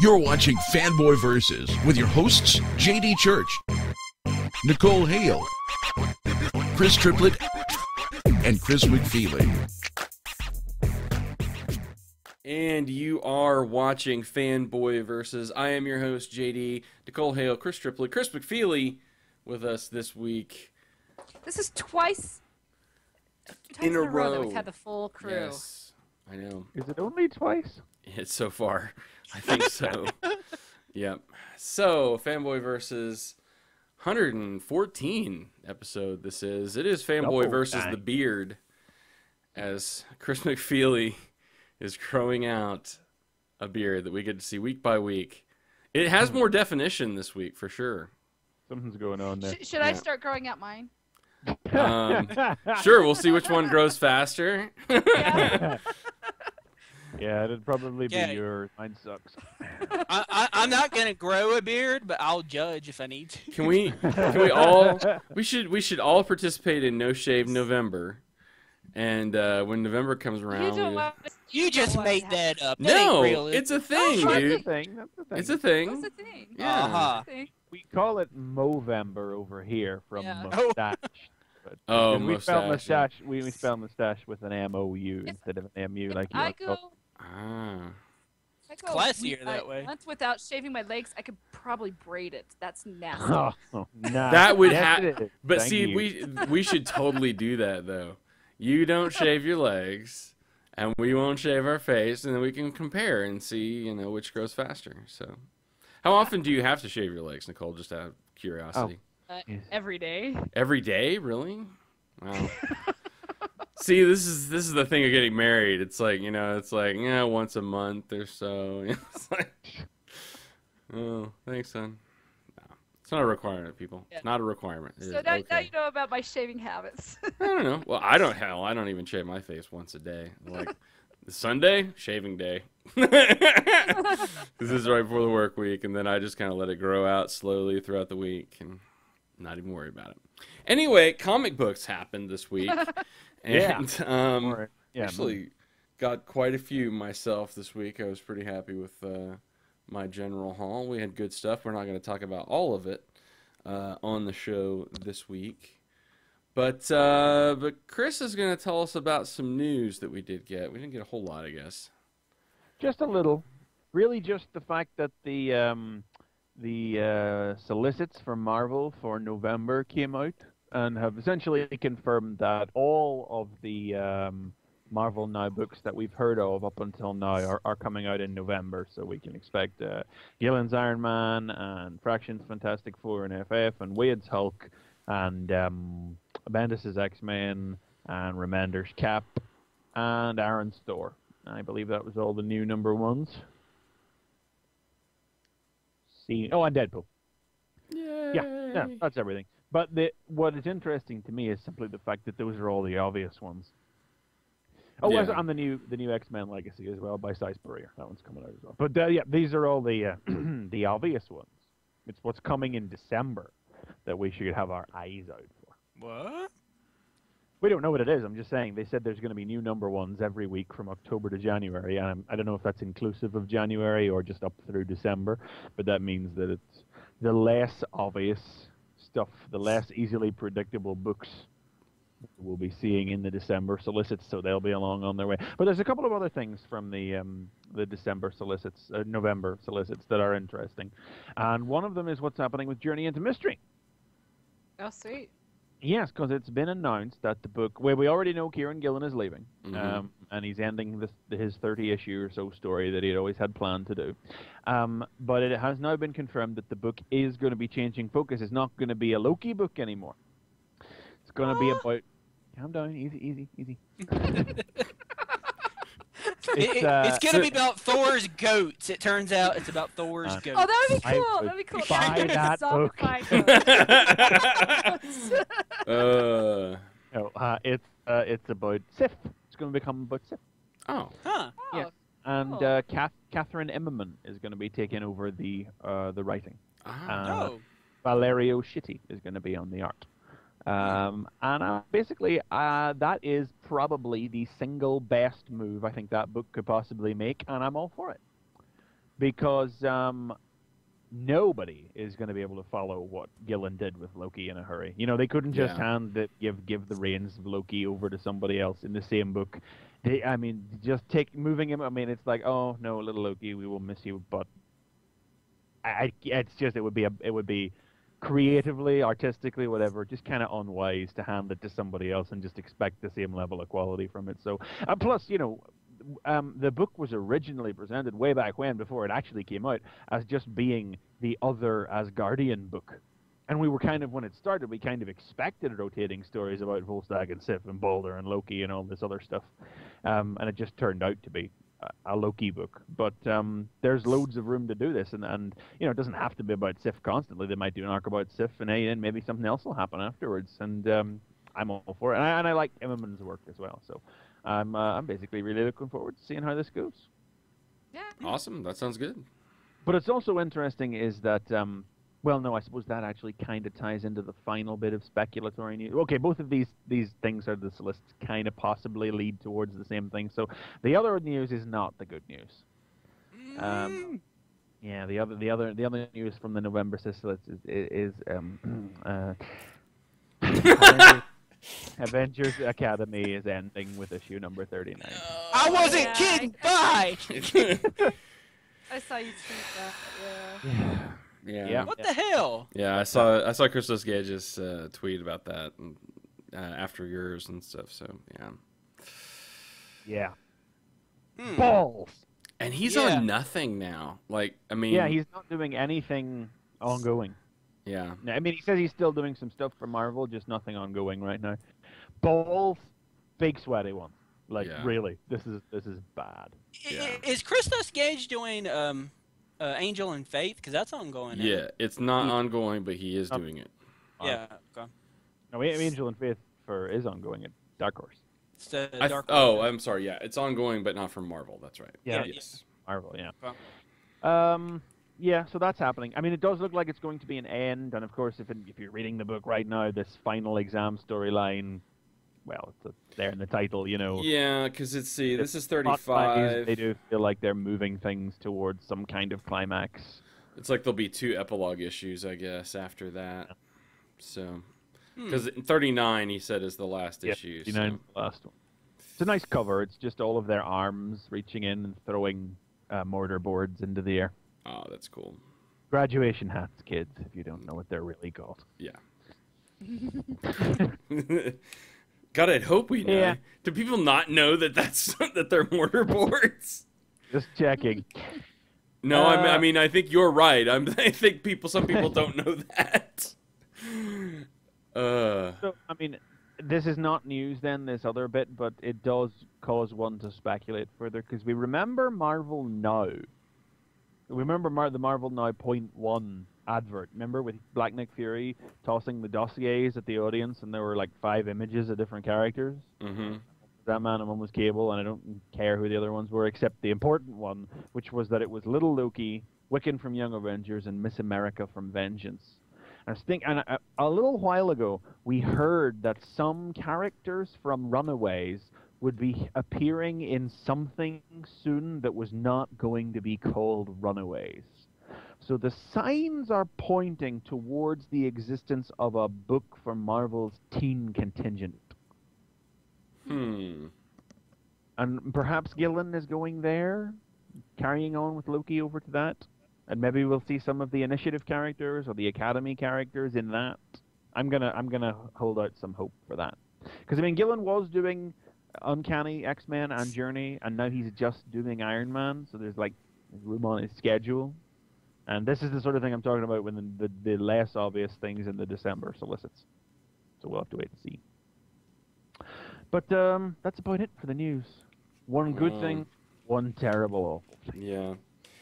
You're watching Fanboy Versus with your hosts, JD Church, Nicole Hale, Chris Triplette, and Chris McFeely. And you are watching Fanboy Versus. I am your host, JD, Nicole Hale, Chris Triplette, Chris McFeely with us this week. This is twice in a row that we've had the full crew. Yes, I know. Is it only twice? It's so far. I think so. Yep. So, Fanboy Versus 114 episode this is. It is Fanboy Versus the Beard, as Chris McFeely is growing out a beard that we get to see week by week. It has more definition this week, for sure. Something's going on there. Should I start growing out mine? Sure, we'll see which one grows faster. Yeah, it'd probably be yours. Mine sucks. I'm not gonna grow a beard, but I'll judge if I need to. Can we all? We should all participate in No Shave November, and when November comes around, you just made that up. That no, ain't real, it's a thing, dude. It's a thing. What's the thing? Yeah. We call it Movember over here from mustache. Oh, we spell mustache. mustache. We spell mustache with an M-O-U instead of an M-U, like you. I go classier that way. Once without shaving my legs, I could probably braid it. That's nasty. Oh, nah. That would Yes, happen. But Thank see, you. we should totally do that though. You don't shave your legs, and we won't shave our face, and then we can compare and see, which grows faster. So, how often do you have to shave your legs, Nicole? Just out of curiosity. Every day. Every day, really? Wow. See, this is the thing of getting married. It's like, once a month or so. It's like, oh, thanks, son. No, it's not a requirement, people. It's not a requirement. So now you know about my shaving habits. I don't know. Well, I don't even shave my face once a day. Like, Sunday, shaving day. This is right before the work week, and then I just kind of let it grow out slowly throughout the week and not even worry about it. Anyway, comic books happened this week. And actually got quite a few myself this week. I was pretty happy with my general haul. We had good stuff. We're not going to talk about all of it on the show this week. But Chris is going to tell us about some news that we did get. We didn't get a whole lot, I guess. Just a little. Really just the fact that the solicits from Marvel for November came out and have essentially confirmed that all of the Marvel Now books that we've heard of up until now are coming out in November. So we can expect Gillen's Iron Man and Fraction's Fantastic Four and FF and Wade's Hulk and Bendis' X-Men and Remender's Cap and Aaron's Thor. I believe that was all the new number ones. Oh, and Deadpool. Yay. Yeah, that's everything. But what is interesting to me is simply the fact that those are all the obvious ones. Oh, Yeah. and the new X-Men Legacy as well by Cy Spurrier. That one's coming out as well. But these are all the the obvious ones. It's what's coming in December that we should have our eyes out for. What? We don't know what it is. I'm just saying they said there's going to be new number ones every week from October to January. And I don't know if that's inclusive of January or just up through December, but that means that it's the less obvious stuff, the less easily predictable books we'll be seeing in the December solicits, so they'll be along on their way. But there's a couple of other things from the December solicits, November solicits that are interesting. And one of them is what's happening with Journey into Mystery. Oh, sweet. Yes, because it's been announced that the book, where we already know Kieran Gillen is leaving, Mm-hmm. and he's ending his 30-issue or so story that he'd always had planned to do. But it has now been confirmed that the book is going to be changing focus. It's not going to be a Loki book anymore. It's going to be about... Calm down, easy. It's going to be about Thor's goats. It turns out it's about Thor's goats. Oh, that would be cool. That'd be cool. Buy that book. It's about Sif. It's going to become about Sif. Oh. Huh. Yeah. And cool. Catherine Immerman is going to be taking over the writing. Oh. Valerio Shitty is going to be on the art. Basically, that is probably the single best move I think that book could possibly make, and I'm all for it. because nobody is going to be able to follow what Gillen did with Loki in a hurry. You know, they couldn't just give the reins of Loki over to somebody else in the same book. Just moving him. I mean, it's like, oh no, little Loki, we will miss you, but it would be creatively, artistically, whatever, just kind of unwise to hand it to somebody else and just expect the same level of quality from it. So, plus, you know, the book was originally presented way back when, before it actually came out, as just being the other Asgardian book. And we were when it started, we kind of expected rotating stories about Volstagg and Sif and Balder and Loki and all this other stuff. And it just turned out to be a Loki book. But there's loads of room to do this. And you know, it doesn't have to be about Sif constantly. They might do an arc about Sif, and then maybe something else will happen afterwards. And I'm all for it. And I like Immerman's work as well. So I'm basically really looking forward to seeing how this goes. Yeah. Awesome. That sounds good. But it's also interesting is that, well, no, I suppose that actually kind of ties into the final bit of speculatory news. Okay, both of these things are this list kind of possibly lead towards the same thing. So the other news is not the good news. Yeah, the other news from the November sister list is Avengers Academy is ending with issue number 39. I wasn't kidding. Bye. I saw you tweet that. Yeah. What the hell? Yeah, I saw Christos Gage's tweet about that and, after yours and stuff. So yeah. Balls. And he's on nothing now. Like, I mean, yeah, he's not doing anything ongoing. Yeah. I mean, he says he's still doing some stuff for Marvel, just nothing ongoing right now. Balls, big sweaty one. Like, really, this is bad. Is Christos Gage doing Angel and Faith? Because that's ongoing. Yeah, it's not ongoing, but he is doing it. Yeah. Okay. No, Angel and Faith is ongoing at Dark Horse. It's the Dark Horse. I'm sorry. Yeah, it's ongoing, but not from Marvel. That's right. Yeah. Yes. Marvel. Yeah. Okay. Yeah, so that's happening. I mean, it does look like it's going to be an end, and of course, if you're reading the book right now, this final exam storyline, well, it's there in the title, you know. Yeah, because this is 35. They do feel like they're moving things towards some kind of climax. It's like there'll be 2 epilogue issues, I guess, after that. Yeah. So, because 39, he said, is the last issue. 39 is the last one. It's a nice cover. It's just all of their arms reaching in and throwing mortar boards into the air. Oh, that's cool. Graduation hats, kids, if you don't know what they're really called. Yeah. God, I'd hope we know. Yeah. Do people not know that they're mortar boards? Just checking. No, I mean, I think you're right. I think some people don't know that. So, I mean, this is not news then, this other bit, but it does cause one to speculate further, because we remember Marvel Now. Remember the Marvel Now .1 advert, remember, with Black Nick Fury tossing the dossiers at the audience, and there were like 5 images of different characters? Mm-hmm. That man and one was Cable, and I don't care who the other ones were, except the important one, which was that it was Little Loki, Wiccan from Young Avengers, and Miss America from Vengeance. And I was thinking, a little while ago, we heard that some characters from Runaways would be appearing in something soon that was not going to be called Runaways. So the signs are pointing towards the existence of a book for Marvel's teen contingent. And perhaps Gillen is going there, carrying on with Loki over to that. And maybe we'll see some of the Initiative characters or the Academy characters in that. I'm gonna hold out some hope for that. Because, I mean, Gillen was doing Uncanny X-Men and Journey, and now he's just doing Iron Man, so there's like room on his schedule. And this is the sort of thing I'm talking about when the less obvious things in the December solicits. So we'll have to wait and see. But that's about it for the news. One good thing, one terrible awful thing. Yeah.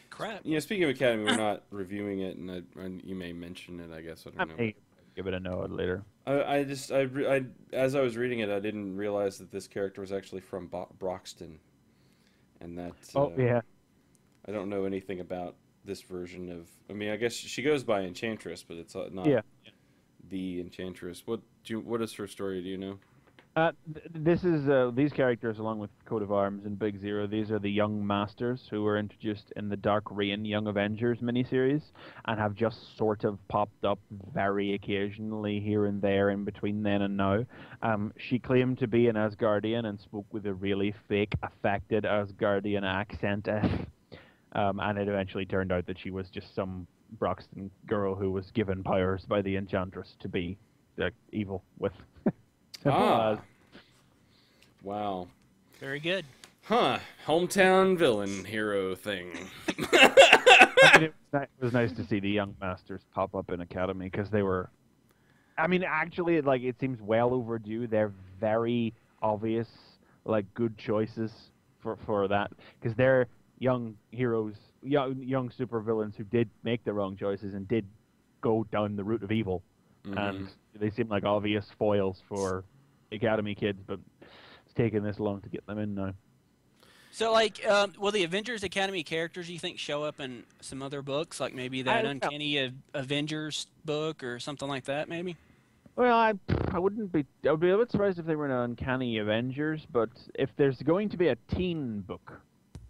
Crap. Yeah, speaking of Academy, we're not reviewing it, and you may mention it, I guess. I don't know. Give it a nod later. As I was reading it, I didn't realize that this character was actually from Broxton. And that... yeah. I don't know anything about this version of... I mean, I guess she goes by Enchantress, but it's not the Enchantress. What is her story, do you know? This is these characters, along with Coat of Arms and Big Zero. These are the young masters who were introduced in the Dark Reign Young Avengers miniseries, and have just sort of popped up very occasionally here and there in between then and now. She claimed to be an Asgardian and spoke with a really fake, affected Asgardian accent, and it eventually turned out that she was just some Broxton girl who was given powers by the Enchantress to be evil with. Wow. Very good. Huh. Hometown villain hero thing. It was nice to see the young masters pop up in Academy because they were... I mean, actually, like, it seems well overdue. They're very obvious, like, good choices for that because they're young heroes, young supervillains who did make the wrong choices and did go down the route of evil. Mm-hmm. And they seem like obvious foils for Academy kids, but it's taken this long to get them in now. So, like, will the Avengers Academy characters, you think, show up in some other books, like maybe that Uncanny Avengers book or something like that, maybe? Well, I would be a bit surprised if they were in Uncanny Avengers, but if there's going to be a teen book,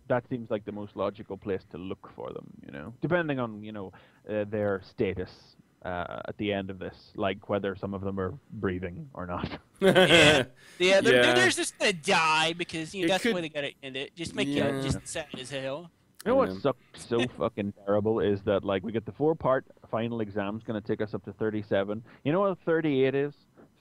that seems like the most logical place to look for them, you know, depending on, you know, their status at the end of this, like whether some of them are breathing or not. They're just gonna die because that's the way they gotta end it. Just make it just sad as hell. You know what sucks so fucking terrible is that like we get the 4-part final exam's gonna take us up to 37. You know what 38 is?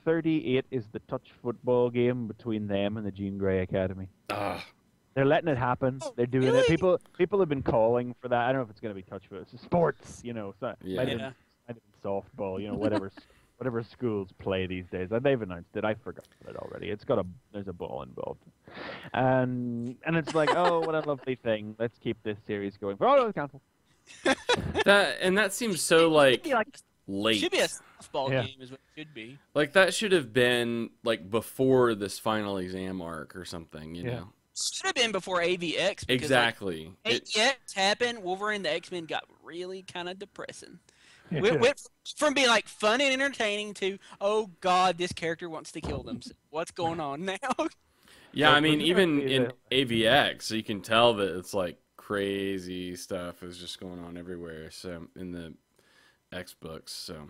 38 is the touch football game between them and the Jean Grey Academy. They're letting it happen. They're doing it. People have been calling for that. I don't know if it's gonna be touch football. It's sports, you know. So softball, you know, whatever schools play these days. They've announced it. I forgot it already. There's a ball involved, and it's like, oh, what a lovely thing. Let's keep this series going. Oh no, cancel. That seems so like late. It should be a softball game, is what it should be. Like that should have been like before this final exam arc or something, you know. Should have been before AVX. Because, exactly. Like, AVX happened. Wolverine the X-Men got really kind of depressing. Went from being like fun and entertaining to, oh god, this character wants to kill them. What's going on now? Yeah, I mean, even in AVX, you can tell that it's like crazy stuff is just going on everywhere. So in the X books, so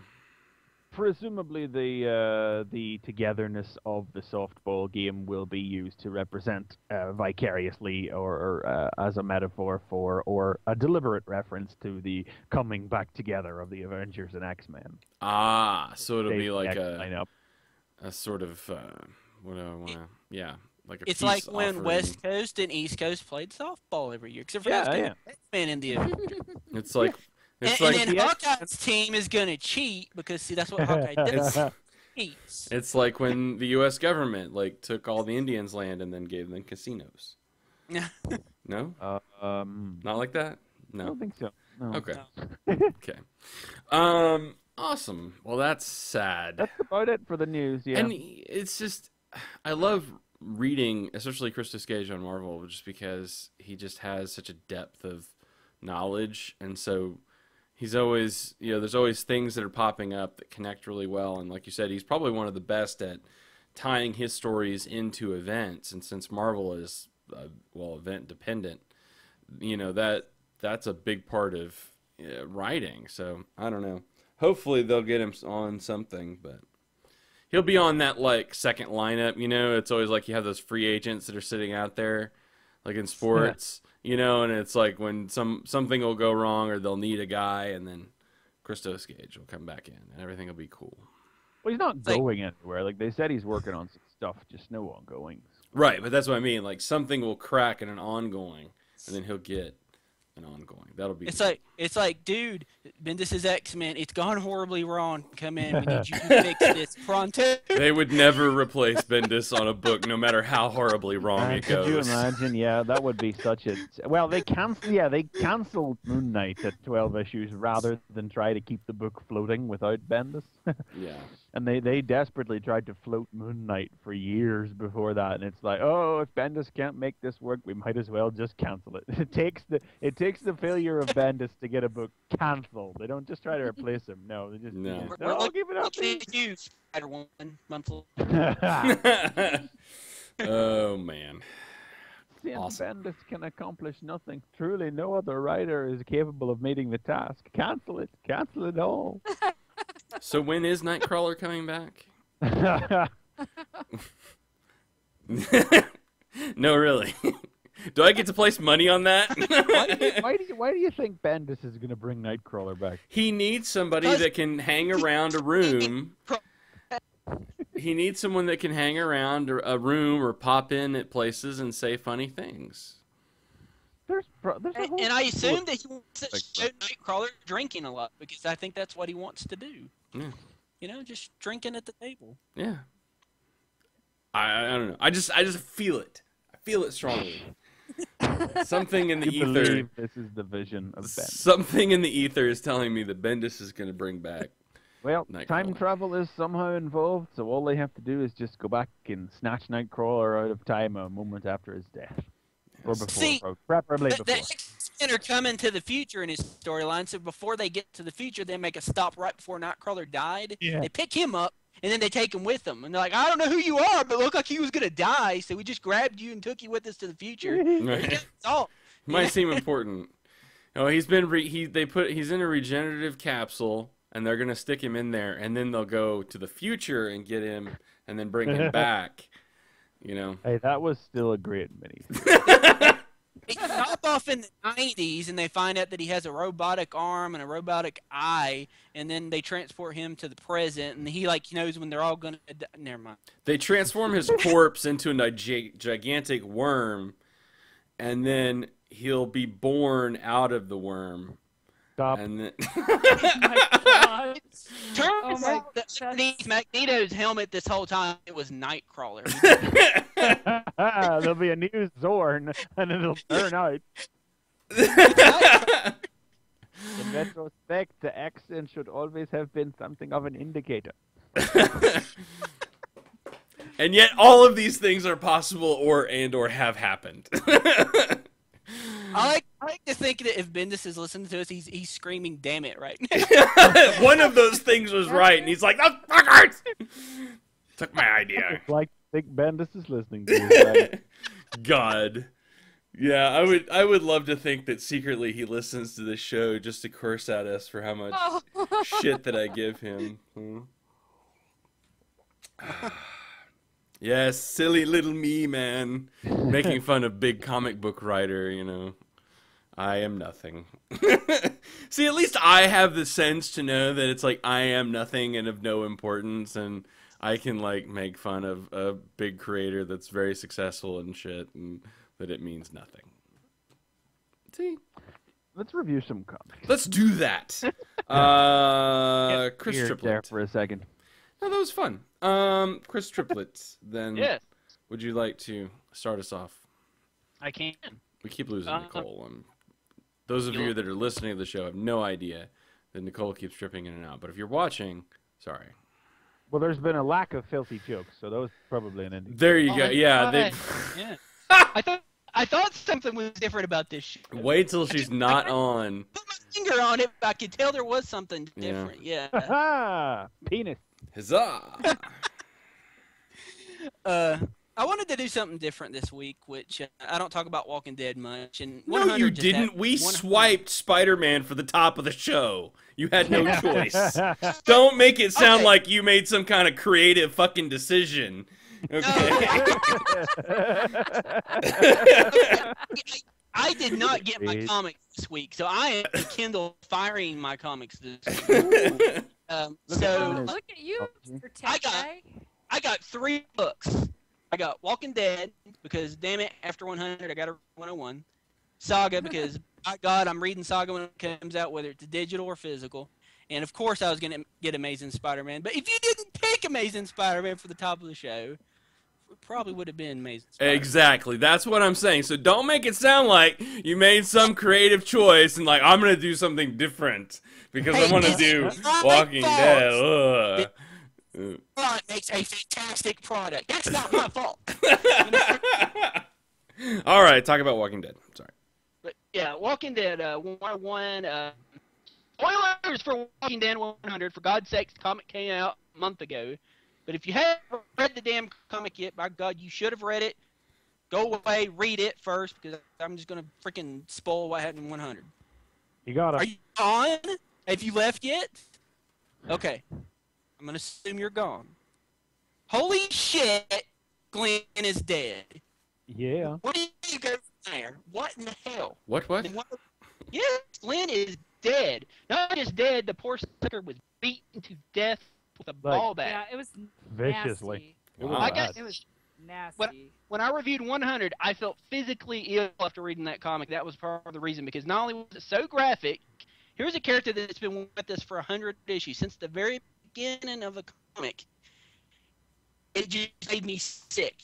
presumably the togetherness of the softball game will be used to represent vicariously or as a metaphor for or a deliberate reference to the coming back together of the Avengers and X-Men. So it'll be like a sort of what do I want to like a it's like when offering. West Coast and East Coast played softball every year, except for X-Men in the Avengers. It's like and then Hawkeye's team is going to cheat because, that's what Hawkeye does. Cheats. It's like when the U.S. government took all the Indians' land and then gave them casinos. No? Not like that? No. I don't think so. No. Okay. Okay. Awesome. Well, that's sad. That's about it for the news, yeah. And it's just, I love reading, especially Christos Gage on Marvel, just because he just has such a depth of knowledge, and so he's always, there's always things that are popping up that connect really well. And like you said, he's probably one of the best at tying his stories into events. And since Marvel is, event dependent, that's a big part of writing. So I don't know. Hopefully they'll get him on something, but he'll be on that second lineup. It's always like you have those free agents that are sitting out there, like in sports. And it's like when something will go wrong or they'll need a guy, and then Christos Gage will come back in, and everything will be cool. Well, he's not going anywhere. Like they said, he's working on some stuff, just no ongoing. Right, but that's what I mean. Like something will crack in an ongoing, and then he'll get an ongoing. That'll be. It's like, dude, Bendis is X-Men. It's gone horribly wrong. Come in, we need you to fix this pronto. They would never replace Bendis on a book, no matter how horribly wrong it goes. Could you imagine? Yeah, that would be such a. Well, they canceled Moon Knight at 12 issues rather than try to keep the book floating without Bendis. Yeah. And they desperately tried to float Moon Knight for years before that, and it's like, oh, if Bendis can't make this work, we might as well just cancel it. It takes the failure of Bendis to get a book canceled. They don't just try to replace him. No, they just No. no, give it up. You Spider-Woman monthly. Oh man. Since Awesome. Bendis can accomplish nothing, truly no other writer is capable of meeting the task. Cancel it. Cancel it all. So when is Nightcrawler coming back? No, really. Do I get to place money on that? why do you think Bendis is going to bring Nightcrawler back? He needs somebody that can hang around a room. He needs someone that can hang around a room or pop in at places and say funny things. There's a whole And I assume that he wants to show Nightcrawler drinking a lot, because I think that's what he wants to do. Yeah. You know, just drinking at the table. Yeah. I don't know. I just feel it. I feel it strongly. Something in the You ether. believe this is the vision of Bendis. Something in the ether is telling me that Bendis is going to bring back. Well, Nightcrawler. time travel is somehow involved, so all they have to do is just go back and snatch Nightcrawler out of time a moment after his death. Or before, See, preferably The before. X-Men are coming to the future in his storyline, so before they get to the future, they make a stop right before Nightcrawler died. Yeah. They pick him up, and then they take him with them. And they're like, I don't know who you are, but it looked like he was going to die, so we just grabbed you and took you with us to the future. Right. That's all. Might seem important. Oh, he's been he's in a regenerative capsule, and they're gonna stick him in there, and then they'll go to the future and get him, and then bring him back. You know. Hey, that was still a great mini. They stop off in the 90s, and they find out that he has a robotic arm and a robotic eye, and then they transport him to the present, and he knows when they're all gonna die. Never mind. They transform his corpse into a gigantic worm, and then he'll be born out of the worm. Stop. And then Oh my god. Turns my out that God. underneath Magneto's helmet this whole time, it was Nightcrawler. There'll be a new Zorn, and it'll turn out. In retrospect, the accent should always have been something of an indicator. and yet all of these things are possible or have happened. I like to think that if Bendis is listening to us, he's screaming, "Damn it!" right now. One of those things was right, and he's like, "Those fuckers took my idea." Like, think Bendis is listening to you, right? God, yeah, I would love to think that secretly he listens to this show just to curse at us for how much shit that I give him. Yes, silly little me, man, making fun of big comic book writer. You know, I am nothing. See, at least I have the sense to know that it's like I am nothing and of no importance, and I can like make fun of a big creator that's very successful and shit, and that it means nothing. See, Let's review some comics. let's do that. Chris Here, there Triplette. for a second. No, that was fun. Chris Triplette. Then, Yes, would you like to start us off? I can. We keep losing Nicole. Those of you that are listening to the show have no idea that Nicole keeps tripping in and out. But if you're watching, sorry. Well, there's been a lack of filthy jokes, so that was probably an ending. There you go. Yeah, they. Yeah. I thought something was different about this show. Wait till she's not on. Put my finger on it, but I could tell there was something different. Yeah. Ha! Penis. Huzzah! I wanted to do something different this week, which I don't talk about Walking Dead much. And No, 100 you just didn't. happened. We 100 swiped Spider-Man for the top of the show. You had no choice. Don't make it sound Okay. like you made some kind of creative fucking decision. Okay. I did not get my comics this week, so I am Kindle firing my comics this week. So Look at you, Mr. I Tech got- Guy. I got 3 books. I got Walking Dead, because damn it, after 100 I got a 101. Saga, because by God, I'm reading Saga when it comes out, whether it's digital or physical. And of course I was going to get Amazing Spider-Man. But if you didn't pick Amazing Spider-Man for the top of the show, it probably would have been Amazing Spider-Man. Exactly. That's what I'm saying. So don't make it sound like you made some creative choice and like I'm gonna do something different because I Hey, want to this do is my Walking fault. Dead. Ugh. God makes a fantastic product. That's not my fault. All right, talk about Walking Dead. Sorry. But yeah, Walking Dead 101. Spoilers for Walking Dead 100. For God's sakes, the comic came out a month ago. But if you haven't read the damn comic yet, by God, you should have read it. Go away, read it first, because I'm just gonna freaking spoil what happened in 100. You got it. Are you on? Have you left yet? Okay. I'm gonna assume you're gone. Holy shit! Glenn is dead. Yeah. Where do you go from there? What in the hell? What? Yes, Glenn is dead. Not just dead, the poor sucker was beaten to death with a ball bat. Yeah, it was Viciously. nasty. Wow. I got, It was nasty. when I reviewed 100, I felt physically ill after reading that comic. That was part of the reason, because not only was it so graphic, here's a character that's been with us for 100 issues, since the very beginning of the comic. It just made me sick.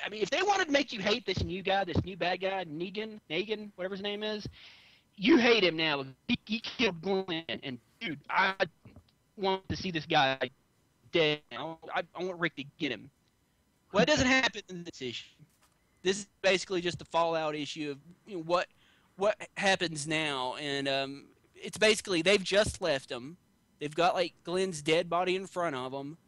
I mean, if they wanted to make you hate this new guy, this new bad guy, Negan, whatever his name is, you hate him now. He killed Glenn, and dude, I want to see this guy dead. I want Rick to get him. Well, it doesn't happen in this issue. This is basically just the fallout issue of what happens now, and it's basically they've just left him. They've got like Glenn's dead body in front of them.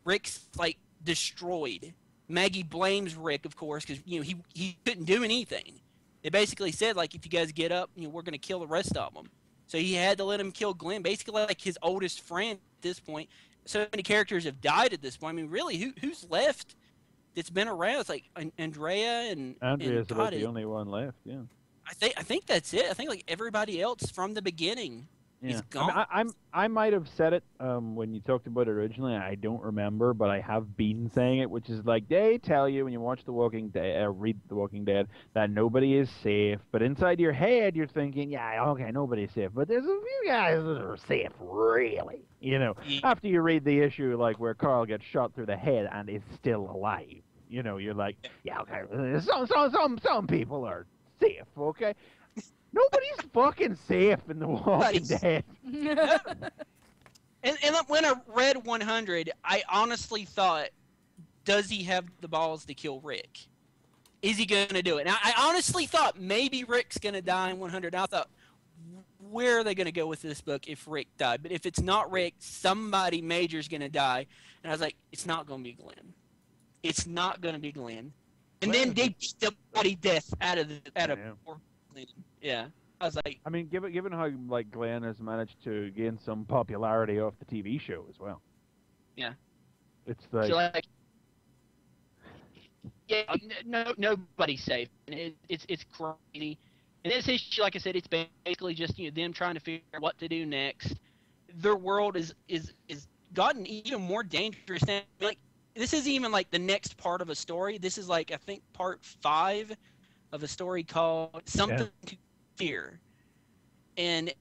Rick's like destroyed. Maggie blames Rick, of course, because he couldn't do anything. They basically said like, if you guys get up, we're gonna kill the rest of them. So he had to let him kill Glenn, basically like his oldest friend at this point. So many characters have died at this point. I mean, really, who's left that's been around? It's like Andrea and Andrea's about the only one left. Yeah. I think that's it. I think like everybody else from the beginning is gone. I mean, I might have said it when you talked about it originally. I don't remember, but I have been saying it, which is like they tell you when you watch The Walking Dead, read The Walking Dead, that nobody is safe. But inside your head, you're thinking, yeah, okay, nobody's safe. But there's a few guys that are safe, really. After you read the issue, like where Carl gets shot through the head and is still alive. You're like, yeah, okay, some people are safe, okay? Nobody's fucking safe in The Walking Dead. And when I read 100, I honestly thought, does he have the balls to kill Rick? Is he going to do it? And I honestly thought maybe Rick's going to die in 100. And I thought, where are they going to go with this book if Rick died? But if it's not Rick, somebody major's going to die. And I was like, it's not going to be Glenn. It's not going to be Glenn. And then they beat the bloody death out of poor Glenn. Yeah. I was like, I mean, given how like Glenn has managed to gain some popularity off the TV show as well. Yeah. It's like, so like yeah, nobody's safe. And it's crazy. And this issue, like I said, it's basically just them trying to figure out what to do next. Their world is gotten even more dangerous now. Like this isn't even like the next part of a story. This is like I think part 5 of a story called Something to Fear. And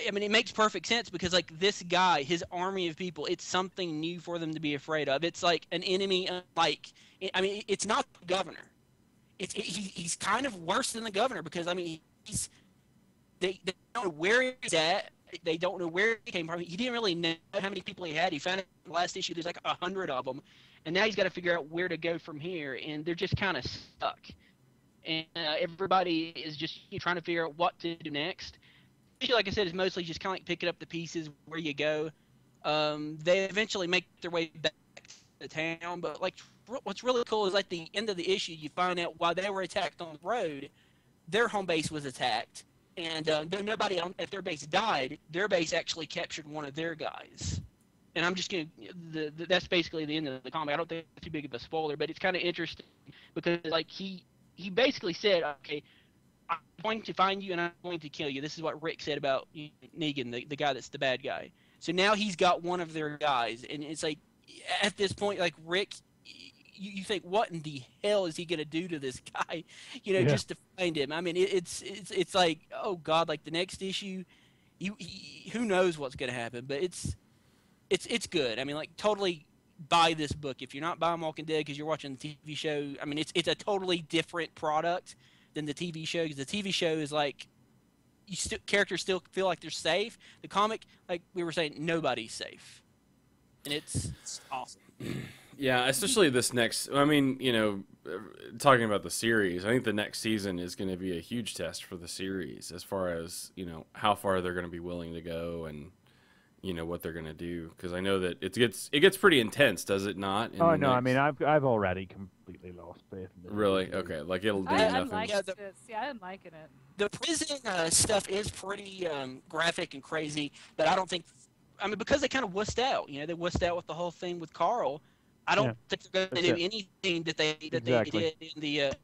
I mean, it makes perfect sense because like this guy, his army of people, it's something new for them to be afraid of. It's like an enemy. Like I mean, it's not the governor. He's kind of worse than the governor because I mean they don't know where he's at. They don't know where he came from. He didn't really know how many people he had. He found out in the last issue there's like 100 of them, and now he's got to figure out where to go from here. And they're just kind of stuck. And everybody is just trying to figure out what to do next. Like I said, it's mostly just kind of like picking up the pieces where you go. They eventually make their way back to the town, but like what's really cool is at the end of the issue, you find out why they were attacked on the road. Their home base was attacked, and nobody at their base died. Their base actually captured one of their guys. And I'm just gonna. That's basically the end of the comic. I don't think it's too big of a spoiler, but it's kind of interesting because like he basically said, okay, I'm going to find you and I'm going to kill you. This is what Rick said about Negan, the guy that's the bad guy. So now he's got one of their guys, and it's like at this point, like Rick, you think, what in the hell is he gonna do to this guy? Just to find him. I mean, it's like, oh God, like the next issue, who knows what's gonna happen? But it's good. I mean, like totally buy this book if you're not buying Walking Dead because you're watching the TV show. I mean, it's a totally different product than the TV show because the TV show is like characters still feel like they're safe. The comic, like we were saying, nobody's safe. and it's awesome. Yeah, especially this next. I mean, talking about the series, I think the next season is going to be a huge test for the series as far as how far they're going to be willing to go and what they're going to do. Because I know that it gets pretty intense, does it not? Oh no, I mean I've already completely lost faith in it. Really? Okay, like it'll do I'm nothing. liking this. Yeah, I'm liking it. The prison stuff is pretty graphic and crazy, but I don't think. I mean, because they kind of wussed out. They wussed out with the whole thing with Carl. I don't think they're going to do anything that they did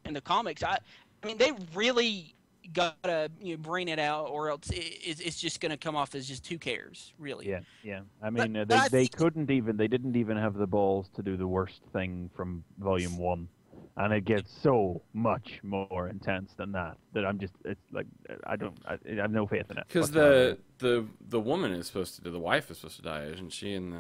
in the comics. I mean, they really gotta bring it out, or else it's just going to come off as just who cares, really. Yeah. I mean, they didn't even have the balls to do the worst thing from Volume 1. And it gets so much more intense than that it's like I have no faith in it. Because the woman is supposed to do, the wife is supposed to die, isn't she? And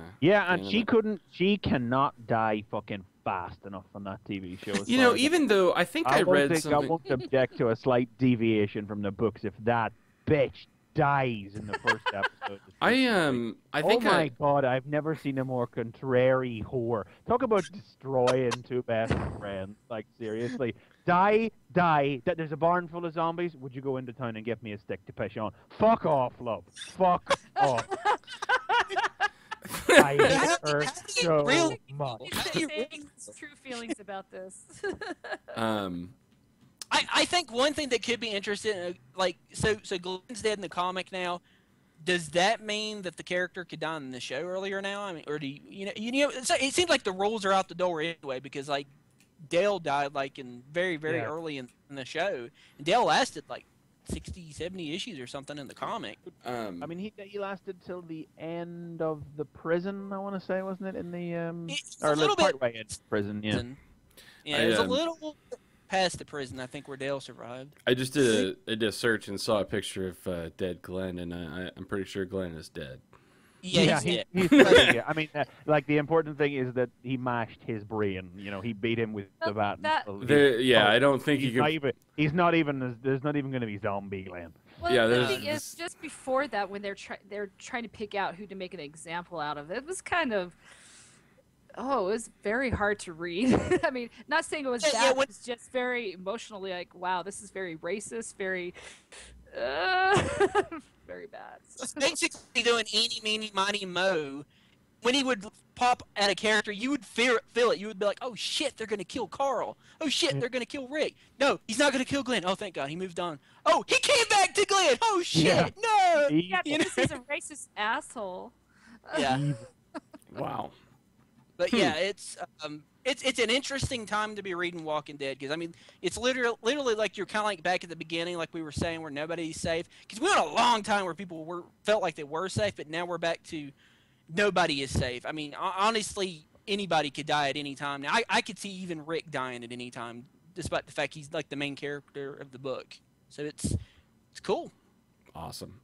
she cannot die fucking fast enough on that TV show. Even though I think I read something. I won't object to a slight deviation from the books if that bitch dies in the first episode. I think. Oh my god! I've never seen a more contrary whore. Talk about destroying two best friends. Like seriously, die. There's a barn full of zombies. Would you go into town and get me a stick to push on? Fuck off, love. Fuck off. I hate her so much. True feelings about this. I think one thing that could be interesting, so Glenn's dead in the comic now. Does that mean that the character could die in the show earlier now? I mean, or do it seems like the rules are out the door anyway, because like Dale died in very early in the show, and Dale lasted 60, 70 issues or something in the comic. I mean, he lasted till the end of the prison, I want to say, wasn't it? In the or a little bit way in prison, yeah. Yeah, it was a little past the prison, I think, where Dale survived. I just did a search and saw a picture of dead Glenn, and I'm pretty sure Glenn is dead. Yeah, he's dead. I mean, the important thing is that he mashed his brain. He beat him with the bat. I don't think he could. He's not even. There's not even going to be zombie Glenn. Well, the thing is, just before that, when they're trying to pick out who to make an example out of, it was kind of. Oh, it was very hard to read. I mean, not saying it was bad, it was just very emotionally wow, this is very racist, very, very bad. Basically doing eeny, meeny, miny, mo. When he would pop at a character, you would feel it. You would be like, oh shit, they're going to kill Carl. Oh shit, they're going to kill Rick. No, he's not going to kill Glenn. Oh, thank God, he moved on. Oh, he came back to Glenn. Oh shit, no. Yeah, this is a racist asshole. Yeah. Wow. But yeah, it's an interesting time to be reading Walking Dead, because I mean it's literally like you're kind of like back at the beginning, like we were saying, where nobody's safe. Because we went a long time where people felt like they were safe, but now we're back to nobody is safe. I mean, honestly, anybody could die at any time. Now I could see even Rick dying at any time, despite the fact he's like the main character of the book. So it's cool. Awesome.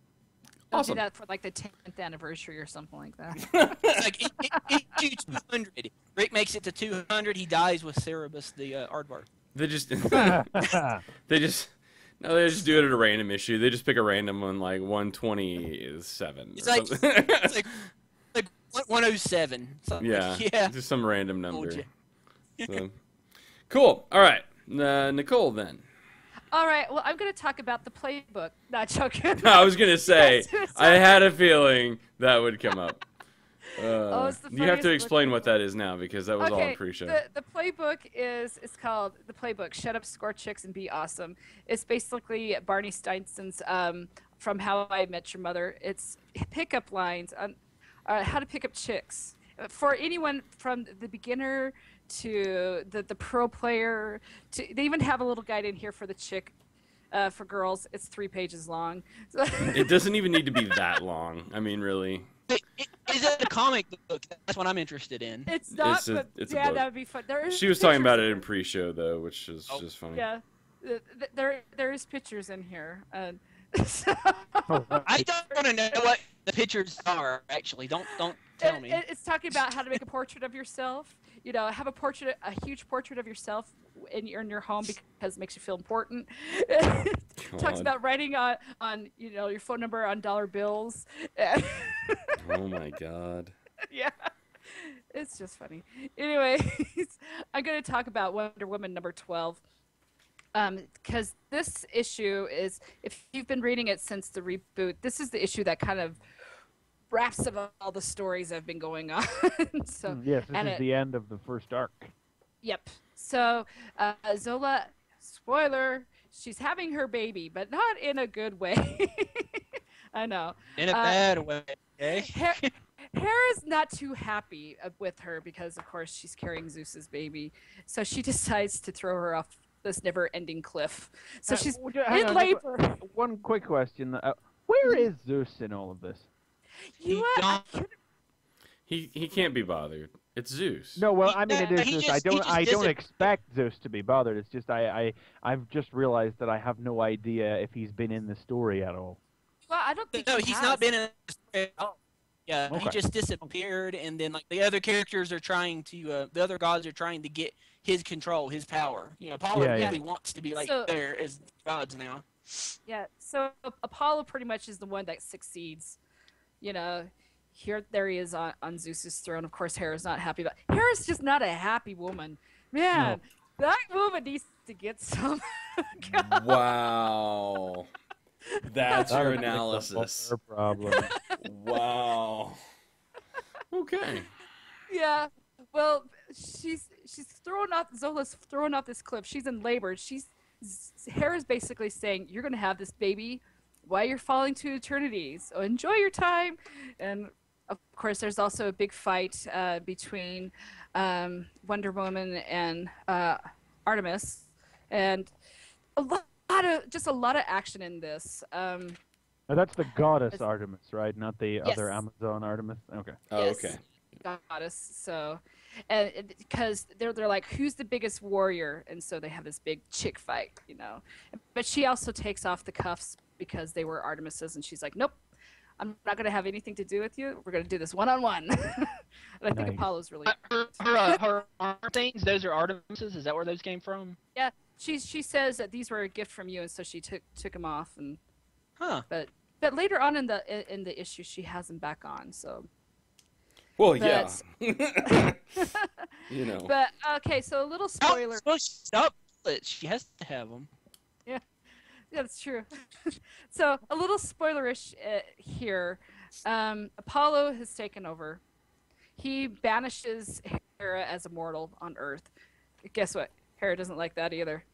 I'll do that for the 10th anniversary or something like that. Issue 200. Rick makes it to 200. He dies with Cerebus, the aardvark. They just they just do it at a random issue. They just pick a random one, like 127. It's like 107. Yeah, just some random number. So, cool. All right, Nicole then. All right, well, I'm going to talk about the playbook. Not joking. I was going to say, I had a feeling that would come up. You have to explain what that is now, because that was all in pre-show. The playbook it's called The Playbook, Shut Up, Score Chicks, and Be Awesome. It's basically Barney Stinson's From How I Met Your Mother. It's pickup lines on how to pick up chicks. For anyone from the beginner to the pro player, they even have a little guide in here for the chick. For girls, it's 3 pages long. It doesn't even need to be that long. I mean, really. Is it a comic book? That's what I'm interested in. It's not, it's yeah, that would be fun. She was talking about it in pre-show, though, which is just funny. Yeah, there is pictures in here. I don't want to know what the pictures are, actually. Don't tell me. It's talking about how to make a portrait of yourself. Have a huge portrait of yourself in your home because it makes you feel important. Talks about writing on your phone number on dollar bills. Oh my God. Yeah. It's just funny. Anyways, I'm going to talk about Wonder Woman number 12. Because this issue is, if you've been reading it since the reboot, this is the issue that kind of wraps up all the stories that have been going on. So, yes, this is the end of the first arc. Yep. So Zola, spoiler, she's having her baby, but not in a good way. I know. In a bad way. Okay? Hera's not too happy with her because, of course, she's carrying Zeus's baby. So she decides to throw her off this never-ending cliff. So she's in labor. One quick question. Where is Zeus in all of this? He can't be bothered. It's Zeus. No, well, I mean, it is Zeus. I don't expect Zeus to be bothered. It's just I've just realized that I have no idea if he's been in the story at all. Well, I don't think he's not been in the story at all. Yeah, okay. He just disappeared, and then like the other characters are trying to, the other gods are trying to get his control, his power. You know, Apollo really wants to be like there as gods now. Yeah, so Apollo pretty much is the one that succeeds. You know, there he is on Zeus's throne. Of course, Hera's not happy, but Hera's just not a happy woman. Man, that woman needs to get some. Wow. That's your analysis. Her problem. Wow. Okay. Yeah. Well, she's Zola's thrown off this cliff. She's in labor. Hera's basically saying, "You're going to have this baby while you're falling to eternity. So enjoy your time." And of course, there's also a big fight between Wonder Woman and Artemis, and a lot of action in this. Now that's the goddess Artemis, right? Not the other Amazon Artemis. Okay. Oh, yes, okay. Goddess. So, and because they're like, who's the biggest warrior? And so they have this big chick fight, you know. But she also takes off the cuffs because they were Artemis's, and she's like, nope, I'm not going to have anything to do with you. We're going to do this one-on-one. And I think Apollo's really... her arm things, those are Artemis's? Is that where those came from? Yeah, she says that these were a gift from you, and so she took them off. And But later on in the issue, she has them back on, so... Well, yeah. You know. But, okay, so a little spoiler... She has to have them. Yeah. Yeah, that's true. So a little spoilerish here. Apollo has taken over. He banishes Hera as a mortal on Earth. Guess what? Hera doesn't like that either.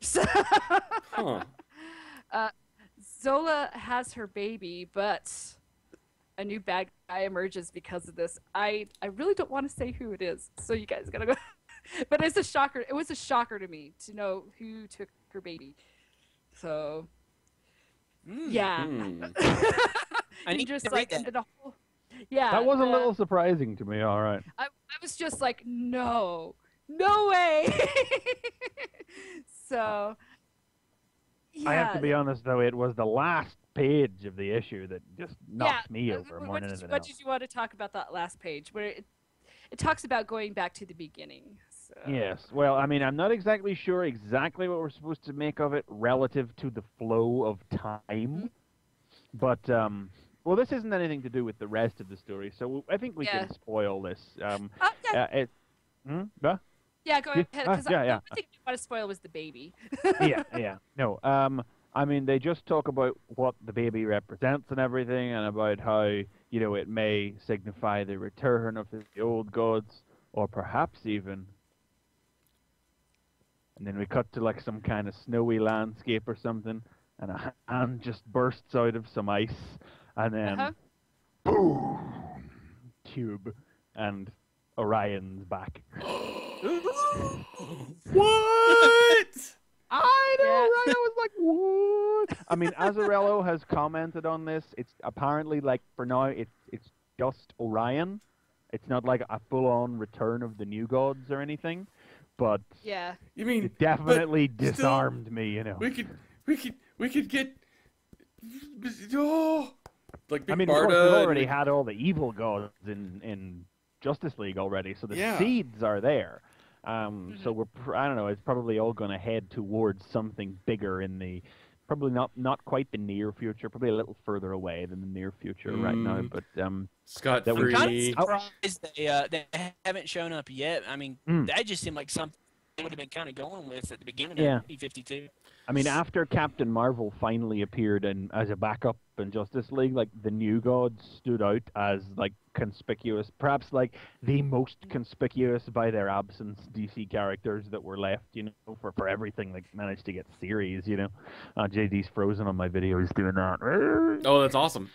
Zola has her baby, but a new bad guy emerges because of this. I really don't want to say who it is, so you guys gotta go. But it's a shocker. It was a shocker to me to know who took her baby. So. Yeah. I need just to like read that. That was a little surprising to me. All right. I was just like, no way. So. Yeah. I have to be honest, though, it was the last page of the issue that just knocked me over more than anything else. What did you want to talk about that last page, where it talks about going back to the beginning? So. Yes. Well, I mean, I'm not exactly sure exactly what we're supposed to make of it relative to the flow of time. But, well, this isn't anything to do with the rest of the story, so I think we can spoil this. Yeah, go ahead. Because I think what to spoil was the baby. yeah. No, I mean, they just talk about what the baby represents and everything, and about how, you know, it may signify the return of the old gods, or perhaps even... And then we cut to like some kind of snowy landscape or something, and a hand just bursts out of some ice, and then boom, tube, and Orion's back. What? I know, right? I was like, what? I mean, Azzarello has commented on this. It's apparently like for now, it's just Orion. It's not like a full-on return of the new gods or anything. But yeah, you mean it definitely disarmed me, you know. We could get like Big I mean, Barda, of course, we've already had all the evil gods in Justice League already, so the seeds are there. So I don't know. It's probably all going to head towards something bigger in the probably not quite the near future, probably a little further away than the near future right now. But Scott that Free. I'm kind of surprised they haven't shown up yet. I mean, that just seemed like something they would have been kind of going with at the beginning of P52. I mean, after Captain Marvel finally appeared as a backup in Justice League, like the New Gods stood out as like conspicuous, perhaps like the most conspicuous by their absence DC characters that were left, you know, for everything like managed to get series, you know. JD's frozen on my video, he's doing that. Oh, that's awesome.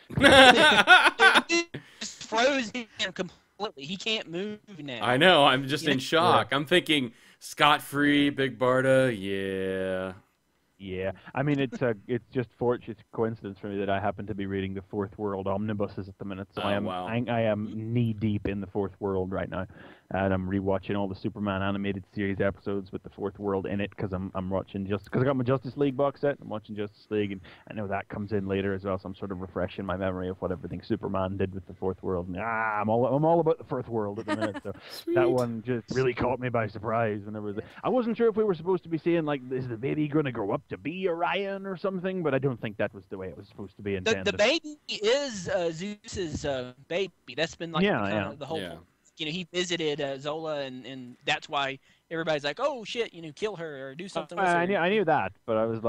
Just froze him completely. He can't move now. I know. I'm just in shock. I'm thinking Scott Free, Big Barda. Yeah. Yeah, I mean it's just fortunate coincidence for me that I happen to be reading the Fourth World omnibuses at the minute, so I am knee deep in the Fourth World right now, and I'm rewatching all the Superman animated series episodes with the Fourth World in it because I'm watching because I got my Justice League box set. I'm watching Justice League, and I know that comes in later as well, so I'm sort of refreshing my memory of what everything Superman did with the Fourth World. And, I'm all about the Fourth World at the minute, so that one just really caught me by surprise when there was. I wasn't sure if we were supposed to be saying like, is the baby going to grow up to be Orion or something, but I don't think that was the way it was supposed to be intended. The baby is Zeus's baby. That's been like the whole. Yeah. You know, he visited Zola, and that's why everybody's like, "Oh shit, you know, kill her or do something." With her. I knew that, but I was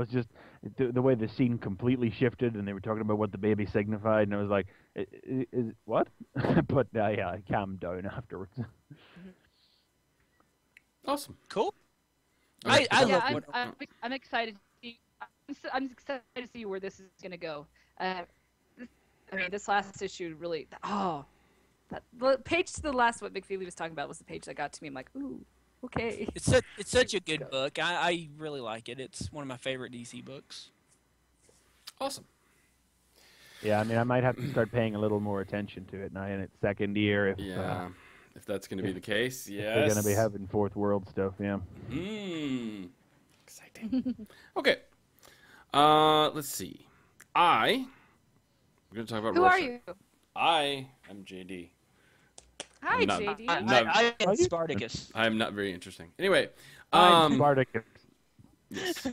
just the way the scene completely shifted, and they were talking about what the baby signified, and I was like, "Is what?" But yeah, I calmed down afterwards. Awesome. Cool. Okay. I'm excited to see. I'm excited to see where this is going to go. This last issue really. The page to the last what McFeely was talking about was the page that got to me. I'm like, ooh, okay. It's such a good book. I really like it. It's one of my favorite DC books. Awesome. Yeah, I mean, I might have to start paying a little more attention to it now in its second year. If that's going to be the case, yes. They're going to be having Fourth World stuff, yeah. Exciting. Okay. Let's see. We're going to talk about Who Rorschach. are you? I am JD. Hi, JD. I am Spartacus. I am not very interesting. Anyway. I'm Spartacus. Yes.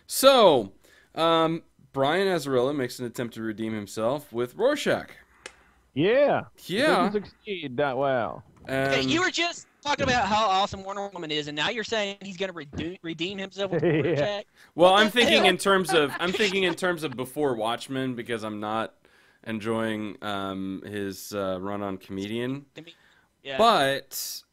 So, Brian Azzarello makes an attempt to redeem himself with Rorschach. Yeah. Yeah. Doesn't succeed that well. Hey, you were just talking about how awesome Wonder Woman is, and now you're saying he's going to redeem himself with Rorschach. Well, I'm thinking in terms of before Watchmen because I'm not enjoying his run on Comedian. Yeah. But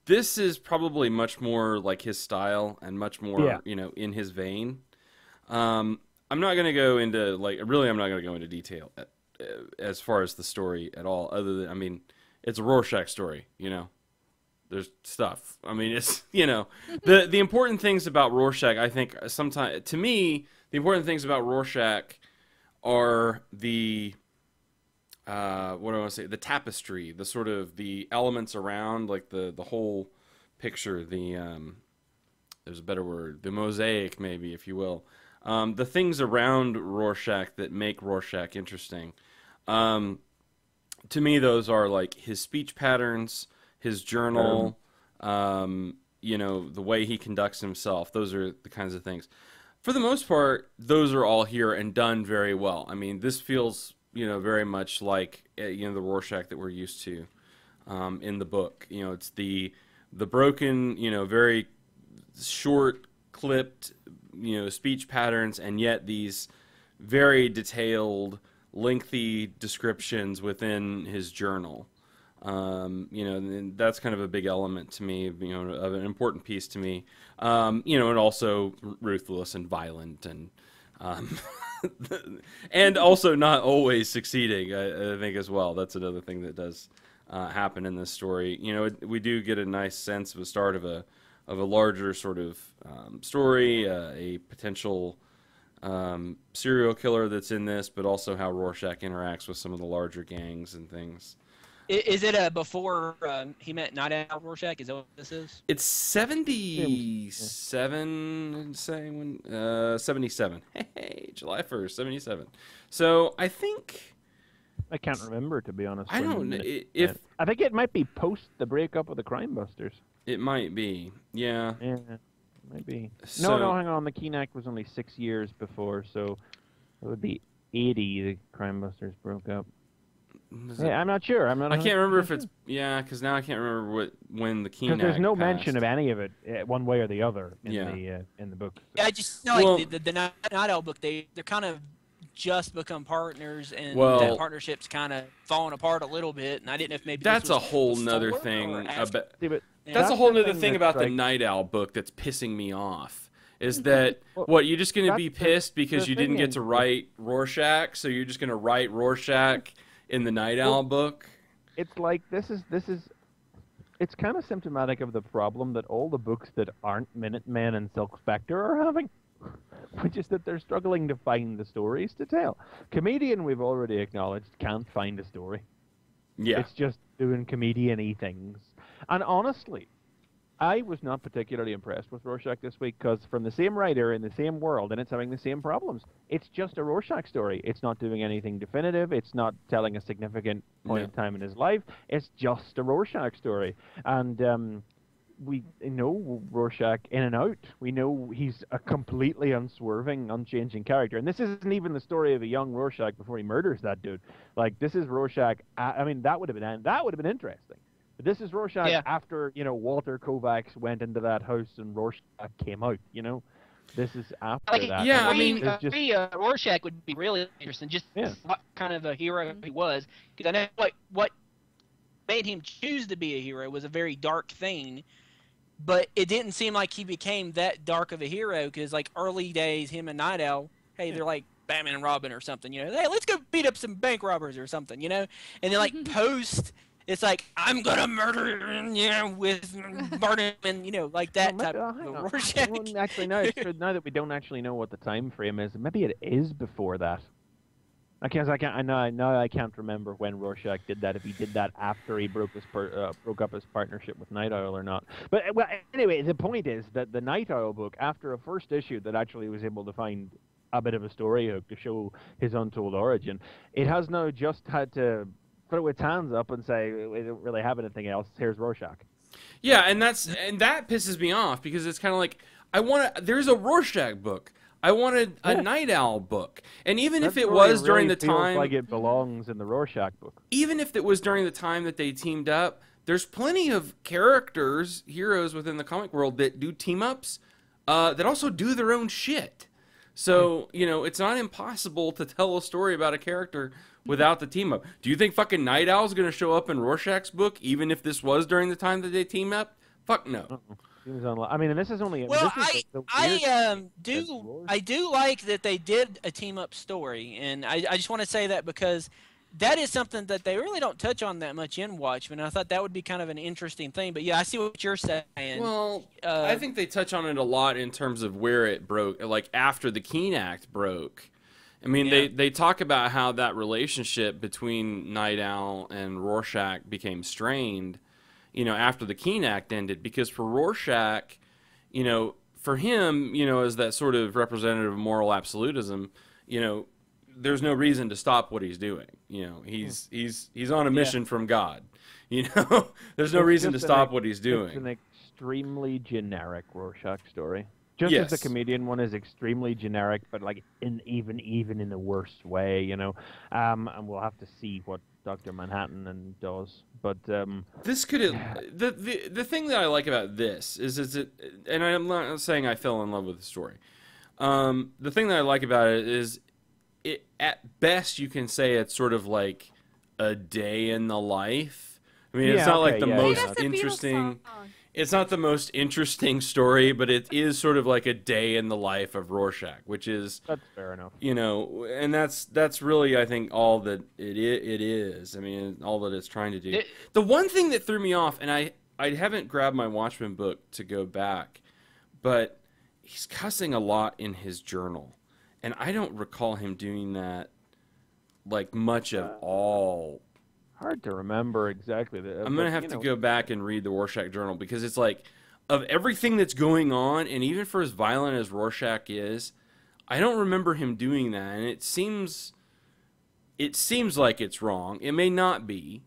this is probably much more like his style and much more in his vein. I'm not going to go into I'm not going to go into detail as far as the story at all, other than, I mean, it's a Rorschach story, you know. There's stuff. I mean, it's, you know, the important things about Rorschach, I think, sometimes, to me, the important things about Rorschach are the, what do I want to say, the tapestry, the sort of, the elements around, like the whole picture, there's a better word, the mosaic, maybe, if you will. The things around Rorschach that make Rorschach interesting. To me, those are like his speech patterns, his journal, you know, the way he conducts himself. Those are the kinds of things. For the most part, those are all here and done very well. I mean, this feels, you know, very much like, you know, the Rorschach that we're used to in the book. You know, it's the broken, you know, very short, clipped, you know, speech patterns, and yet these very detailed, lengthy descriptions within his journal. You know, and that's kind of a big element to me, you know, of an important piece to me. You know, and also ruthless and violent and and also not always succeeding, I think, as well. That's another thing that does happen in this story. You know, we do get a nice sense of a start of a larger sort of story, a potential serial killer that's in this, but also how Rorschach interacts with some of the larger gangs and things. Is it before he met Night Owl Rorschach? Is that what this is? It's 77, say 77. Hey, July 1st, 77. So I think... I can't remember, to be honest. I don't know. I think it might be post the breakup of the Crime Busters. It might be, yeah. Maybe. So, No, hang on. The Keen Act was only 6 years before, so it would be 80. The Crime Busters broke up. Yeah, I'm not sure. I can't remember if it's because now I can't remember when the Keen Act Because there's no passed. mention of any of it, one way or the other, in the book. So. Yeah, I just know like the Night Owl book, they're kind of just become partners, and that partnership's kind of falling apart a little bit. And I didn't know if maybe that's this was a whole nother thing. That's a whole nother thing about the Night Owl book that's pissing me off. Is that you're just going to be pissed because you didn't get to write Rorschach, so you're just going to write Rorschach in the Night Owl book? It's like it's kind of symptomatic of the problem that all the books that aren't Minutemen and Silk Spectre are having, which is that they're struggling to find the stories to tell. Comedian, we've already acknowledged, can't find a story. Yeah. It's just doing comedian-y things. And honestly, I was not particularly impressed with Rorschach this week because from the same writer in the same world, and it's having the same problems. It's just a Rorschach story. It's not doing anything definitive. It's not telling a significant point in time in his life. It's just a Rorschach story. And we know Rorschach in and out. We know he's a completely unswerving, unchanging character. And this isn't even the story of a young Rorschach before he murders that dude. Like, this is Rorschach. I mean, that would have been interesting. But this is Rorschach after, Walter Kovacs went into that house and Rorschach came out, This is after that. Yeah, I mean, Rorschach would be really interesting, just what kind of a hero he was. Because I know what made him choose to be a hero was a very dark thing, but it didn't seem like he became that dark of a hero because, like, early days, him and Night Owl, they're like Batman and Robin or something, Hey, let's go beat up some bank robbers or something, And then, like, post... It's like, I'm going to murder with Barnum and, like that type of Rorschach. Well, actually, no, it's true. Now that we don't actually know what the time frame is, maybe it is before that. I can't remember when Rorschach did that, if he did that after he broke up his partnership with Night Owl or not. But, well, anyway, the point is that the Night Owl book, after a first issue that actually was able to find a bit of a story hook to show his untold origin, it has now just had to throw its hands up and say, we don't really have anything else. Here's Rorschach. Yeah, and that pisses me off because it's kind of like there's a Rorschach book. I wanted a Night Owl book, and even if it was during the time, like it belongs in the Rorschach book. Even if it was during the time that they teamed up, there's plenty of heroes within the comic world that do team ups, that also do their own shit. So it's not impossible to tell a story about a character without the team up. Do you think fucking Night Owl's going to show up in Rorschach's book, even if this was during the time that they team up? Fuck no. I mean, and this is only. Well, I do like that they did a team up story, and I just want to say that because that is something that they really don't touch on that much in Watchmen. I thought that would be kind of an interesting thing. But yeah, I see what you're saying. Well, I think they touch on it a lot in terms of where it broke, like after the Keen Act broke. I mean, they talk about how that relationship between Night Owl and Rorschach became strained, after the Keen Act ended. Because for Rorschach, for him, as that sort of representative of moral absolutism, there's no reason to stop what he's doing. He's on a mission from God. There's no reason to stop what he's doing. It's an extremely generic Rorschach story. Just as the comedian one is extremely generic, but like even in the worst way, and we'll have to see what Dr. Manhattan does. But this could the thing that I like about this is it, and I'm not saying I fell in love with the story. The thing that I like about it is it at best you can say it's sort of like a day in the life. I mean, it's not like the most interesting. It's not the most interesting story, but it is sort of like a day in the life of Rorschach, which is that's fair enough. And that's really I think all that it is. I mean, all that it's trying to do. The one thing that threw me off, and I haven't grabbed my Watchmen book to go back, but he's cussing a lot in his journal, and I don't recall him doing that like much at all. Hard to remember exactly. I'm going to have to go back and read the Rorschach journal because it's like, of everything that's going on, and even for as violent as Rorschach is, I don't remember him doing that, and it seems like it's wrong. It may not be,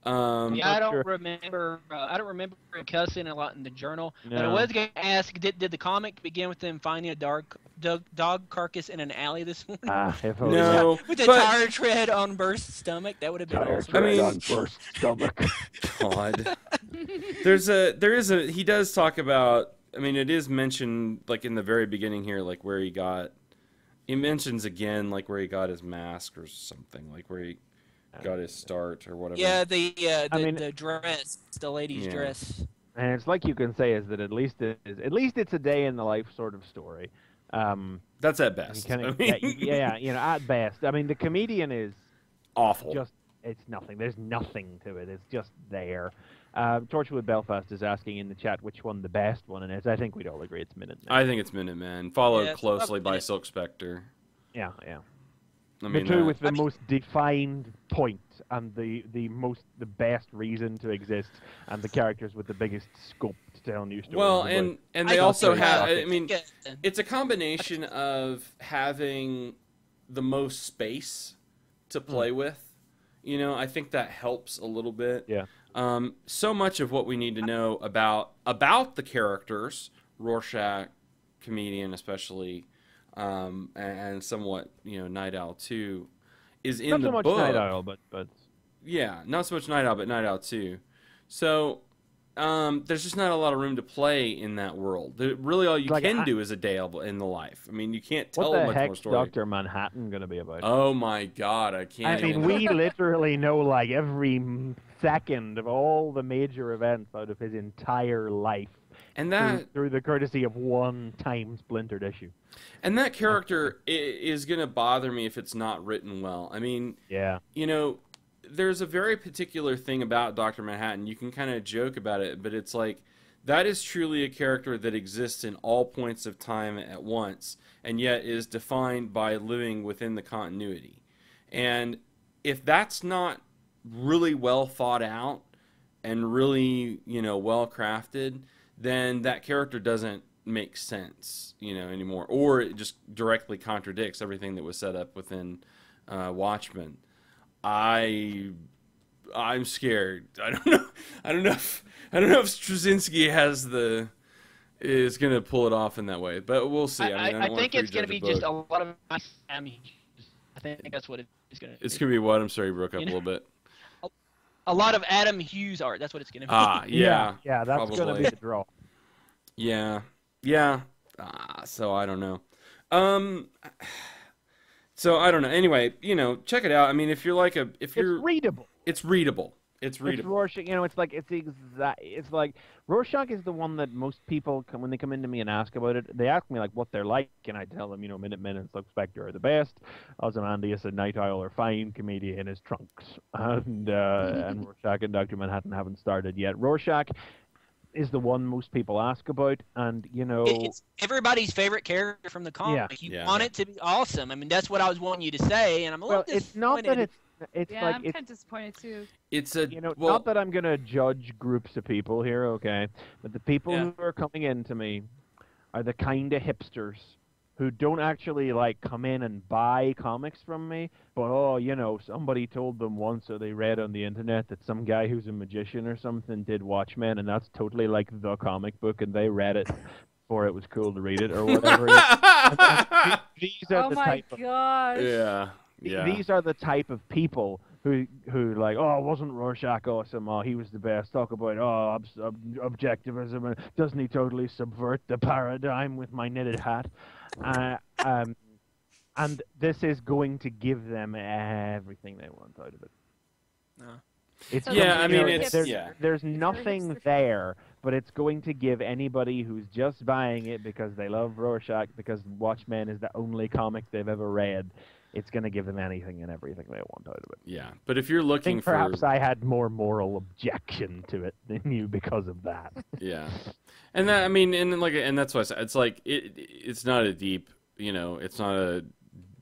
Yeah, I don't remember. I don't remember cussing a lot in the journal. No. But I was going to ask, did the comic begin with them finding a dog carcass in an alley this morning? No, with a tire tread on Burst's stomach? That would have been awesome. I mean, on Burst's stomach. God. He does talk about. I mean, it is mentioned like in the very beginning here, like where he mentions again like where he got his mask or something, like where he got his start or whatever. Yeah, the dress, the lady's dress. And it's like you can say is that at least it's a day in the life sort of story. That's at best. Yeah, at best. I mean, the comedian is awful. It's nothing. There's nothing to it. It's just there. Torchwood Belfast is asking in the chat which one the best one is. I think we'd all agree it's Minutemen. I think it's Minutemen, followed closely by Silk Spectre. Yeah. I mean, the two with the most defined point and the best reason to exist, and the characters with the biggest scope to tell new stories. Well, and they also have. I mean, it's a combination of having the most space to play with. You know, I think that helps a little bit. Yeah. So much of what we need to know about the characters, Rorschach, comedian especially, and somewhat, Night Owl too, is in the book. Not so much Night Owl, but yeah, not so much Night Owl, but Night Owl too. So there's just not a lot of room to play in that world. Really, all you can do is a day in the life. I mean, you can't tell much more story. What's Dr. Manhattan going to be about? Oh my God, I can't. I mean, we literally know like every second of all the major events out of his entire life. And that through the courtesy of one time splintered issue. And that character is going to bother me if it's not written well. I mean, there's a very particular thing about Dr. Manhattan. You can kind of joke about it, but it's like that is truly a character that exists in all points of time at once, and yet is defined by living within the continuity. And if that's not really well thought out and really, well crafted, then that character doesn't make sense, anymore, or it just directly contradicts everything that was set up within Watchmen. I'm scared. I don't know if Straczynski is gonna pull it off in that way, but we'll see. I think it's gonna be just a lot of I think that's what it's gonna. It's gonna be what? I'm sorry, you broke up a little bit. A lot of Adam Hughes art. That's what it's gonna be. Yeah. That's probably gonna be the draw. Yeah. So I don't know. So I don't know. Anyway, check it out. I mean, if you're it's readable. It's readable. It's Rorschach. It's like Rorschach is the one that most people when they come into me and ask about it, they ask me like what they're like, and I tell them, Minutemen and Silk Spectre are the best. Ozymandias and Night Owl are fine. Comedian is Trunks, and Rorschach and Dr. Manhattan haven't started yet. Rorschach is the one most people ask about, and it's everybody's favorite character from the comic. You want it to be awesome. I mean, that's what I was wanting you to say, and I'm a little disappointed. It's not that it's like I'm kind of disappointed too. It's a not that I'm gonna judge groups of people here, okay? But the people who are coming into me are the kind of hipsters who don't actually come in and buy comics from me, but somebody told them once or they read on the internet that some guy who's a magician or something did Watchmen, and that's totally like the comic book, and they read it before it was cool to read it or whatever. These are the type gosh. Yeah. These are the type of people who wasn't Rorschach awesome? Oh, he was the best. Talk about objectivism, and doesn't he totally subvert the paradigm with my knitted hat? And this is going to give them everything they want out of it. There's nothing there, but it's going to give anybody who's just buying it because they love Rorschach, because Watchmen is the only comic they've ever read. It's going to give them anything and everything they want out of it. Yeah, but if you're looking for... Perhaps I had more moral objection to it than you because of that. Yeah. And that, and that's why I said, it's like, it's not a deep, it's not a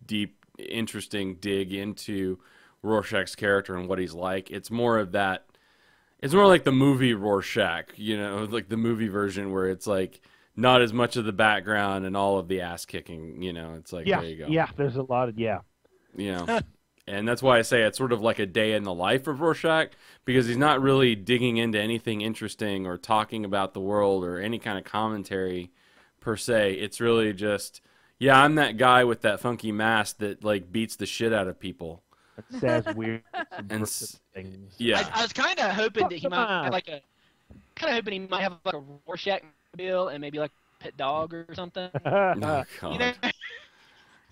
deep, interesting dig into Rorschach's character and what he's like. It's more of that, it's more like the movie Rorschach, like the movie version where it's like, not as much of the background and all of the ass kicking, it's like, there you go. Yeah, there's a lot of, And that's why I say it's sort of like a day in the life of Rorschach, because he's not really digging into anything interesting or talking about the world or any kind of commentary per se. It's really just, yeah, I'm that guy with that funky mask that like beats the shit out of people. That says weird And things. Yeah. I was kind of hoping that he might have like a, like a Rorschach bill and maybe like a pet dog or something. Oh, You know? God.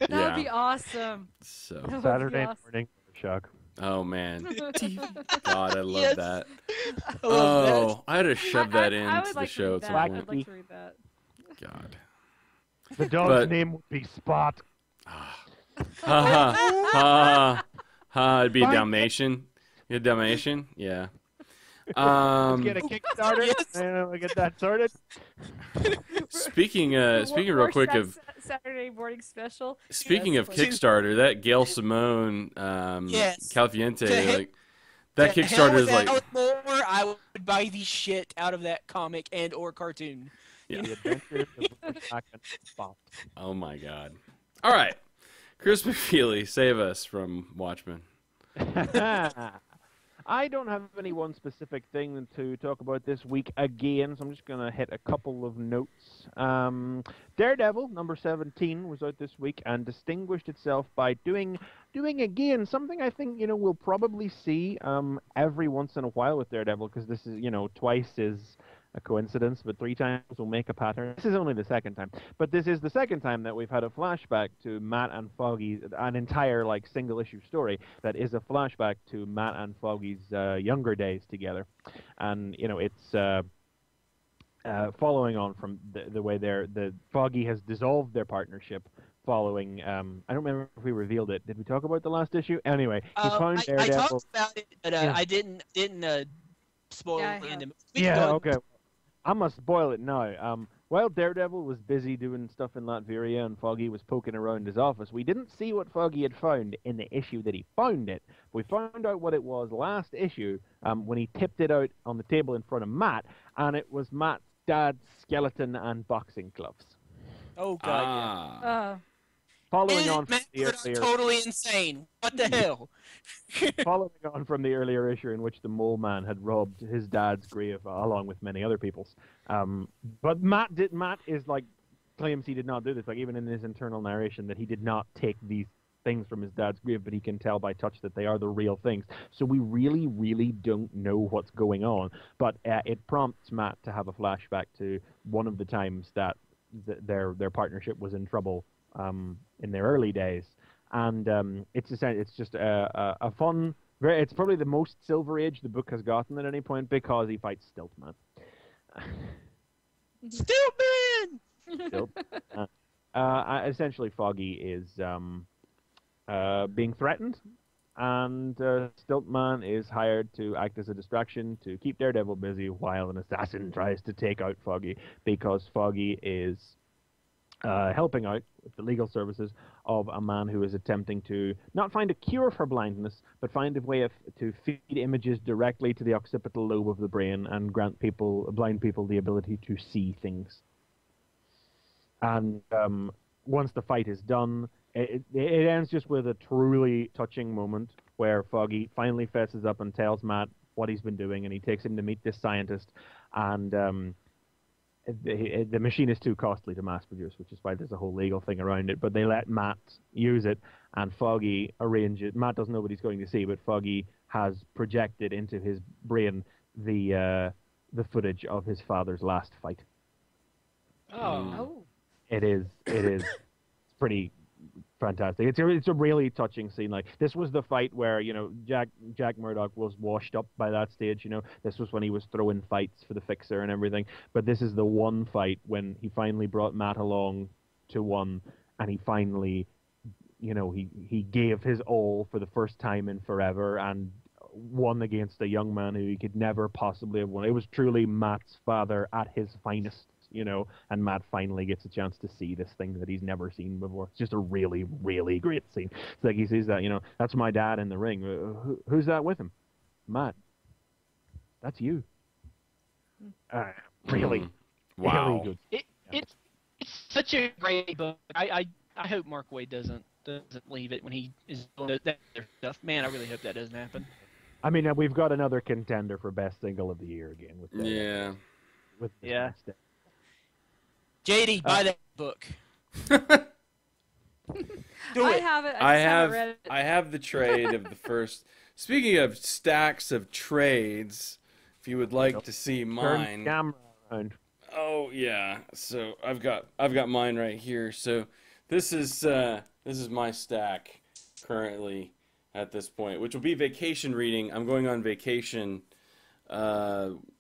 That would be awesome. So That would be Saturday awesome. morning Rorschach. oh man, God, I love Yes. that. I love that. Oh, I had to shove that into I would the like show to at read some that. point. I'd like to read that. God. The dog's But- name would be Spot. Ha ha ha ha! It'd be a Fine. Dalmatian. A Dalmatian, yeah. Let's get a Kickstarter. We get that sorted. Speaking real quick of Saturday morning special. speaking of That's funny. Kickstarter, that Gail Simone Yes. Califiente, To hell- like that To hell Kickstarter with is like Alice Moore, I would buy the shit out of that comic and or cartoon. yeah. The Adventures of Rorschach and Spot. Oh my God. All right, Chris McFeely, save us from Watchmen. I don't have any one specific thing to talk about this week again, so I'm just going to hit a couple of notes. Daredevil, number 17, was out this week and distinguished itself by doing again something I think, we'll probably see every once in a while with Daredevil, because this is, twice is a coincidence, but 3 times will make a pattern. This is only the second time, but this is the second time that we've had a flashback to Matt and Foggy, an entire single issue story that is a flashback to Matt and Foggy's younger days together, and it's following on from the way the Foggy has dissolved their partnership. Following, I don't remember if we revealed it. Did we talk about the last issue? Anyway, he found I Daredevil. talked about it, but Yeah. I didn't spoil Yeah, I the have. end. Yeah, okay. I must spoil it now. While Daredevil was busy doing stuff in Latveria and Foggy was poking around his office, we didn't see what Foggy had found in the issue that he found it. We found out what it was last issue when he tipped it out on the table in front of Matt, and it was Matt's dad's skeleton and boxing gloves. Oh god, yeah. Following on from Matt the Murdock earlier... totally insane. What the hell? Following on from the earlier issue in which the Mole Man had robbed his dad's grave along with many other people's, but Matt is claims he did not do this. Even in his internal narration, that he did not take these things from his dad's grave, but he can tell by touch that they are the real things. So we really, really don't know what's going on. But it prompts Matt to have a flashback to one of the times that their partnership was in trouble in their early days. And it's just a fun. It's probably the most Silver Age the book has gotten at any point, because he fights Stiltman. Stupid! Essentially, Foggy is being threatened, and Stiltman is hired to act as a distraction to keep Daredevil busy while an assassin tries to take out Foggy, because Foggy is helping out with the legal services of a man who is attempting to not find a cure for blindness, but find a way to feed images directly to the occipital lobe of the brain and grant blind people the ability to see things. And once the fight is done, it ends just with a truly touching moment where Foggy finally fesses up and tells Matt what he's been doing, and he takes him to meet this scientist, and the machine is too costly to mass produce, which is why there's a whole legal thing around it, but they let Matt use it, and Foggy arranges. Matt doesn't know what he's going to see, but Foggy has projected into his brain the footage of his father's last fight. Oh. It is pretty fantastic. It's a really touching scene. This was the fight where Jack Murdock was washed up by that stage. This was when he was throwing fights for the Fixer and everything. But this is the one fight when he finally brought Matt along to one, and he finally, he gave his all for the first time in forever and won against a young man who he could never possibly have won. It was truly Matt's father at his finest. And Matt finally gets a chance to see this thing that he's never seen before. It's just a really, really great scene. It's he sees that, that's my dad in the ring. Who's that with him? Matt. That's you. Really, wow. really good. It's such a great book. I hope Mark Waid doesn't doesn't leave it when he is doing that other stuff. Man, I really hope that doesn't happen. I mean, we've got another contender for best single of the year again with that. Yeah. With JD, buy that book. Do I it. have it. I haven't read it. have the trade of the first. Speaking of stacks of trades, if you would like to see Turn mine. the camera around. Oh yeah. So I've got mine right here. So this is my stack currently at this point, which will be vacation reading. I'm going on vacation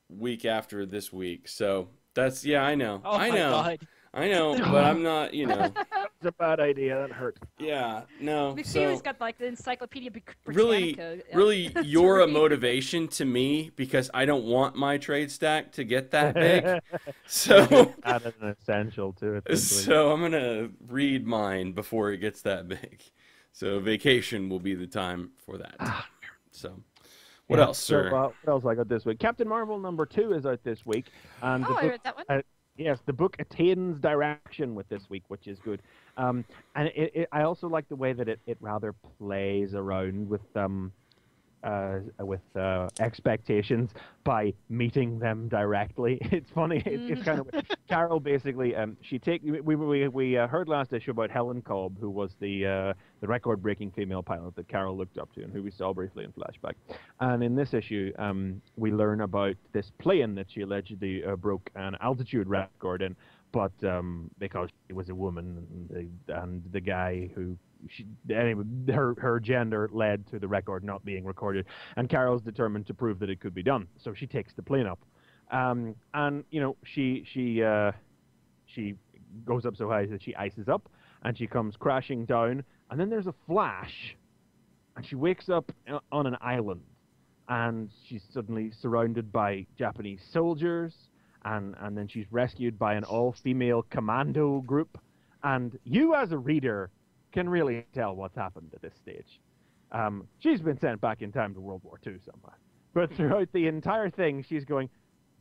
week after this week. So that's I know. Oh I my know. God. I know, but I'm not, It's a bad idea. That hurt. Yeah, no. McPheely's So got like the Encyclopedia really, Britannica. really, you're a read. motivation to me because I don't want my trade stack to get that big. So Added an essential to it. so I'm gonna read mine before it gets that big. So vacation will be the time for that. So what else, sir? What else I got this week? Captain Marvel #2 is out this week, and Oh, I read that one. yes, the book attains direction with this week, which is good. And I also like the way that it rather plays around with expectations by meeting them directly. It's funny. It's kind of Carol basically. We heard last issue about Helen Cobb, who was the record-breaking female pilot that Carol looked up to, and who we saw briefly in flashback. And in this issue, we learn about this plane that she allegedly broke an altitude record in, but because she was a woman, and the guy who. Anyway, her gender led to the record not being recorded, and Carol's determined to prove that it could be done. So she takes the plane up, and she goes up so high that she ices up, and she comes crashing down. And then there's a flash, and she wakes up on an island, and she's suddenly surrounded by Japanese soldiers, and then she's rescued by an all-female commando group, and you as a reader can really tell what's happened at this stage. She's been sent back in time to World War II somehow. But throughout the entire thing, she's going,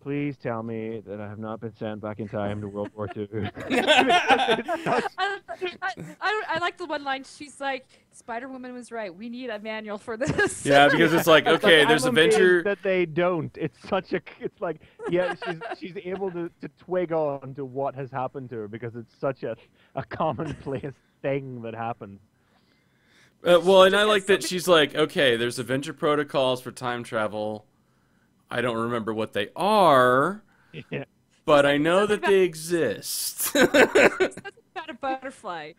please tell me that I have not been sent back in time to World War II. I like the one line. She's like, Spider-Woman was right. We need a manual for this. Yeah, because it's like, okay, there's I'm amazed Avenger. that they don't. It's such a. It's like, yeah, she's able to twig on to what has happened to her because it's such a commonplace thing that happens. Well, and I like that she's like, okay, there's Avenger protocols for time travel. I don't remember what they are, but I know that they exist. It's about a butterfly.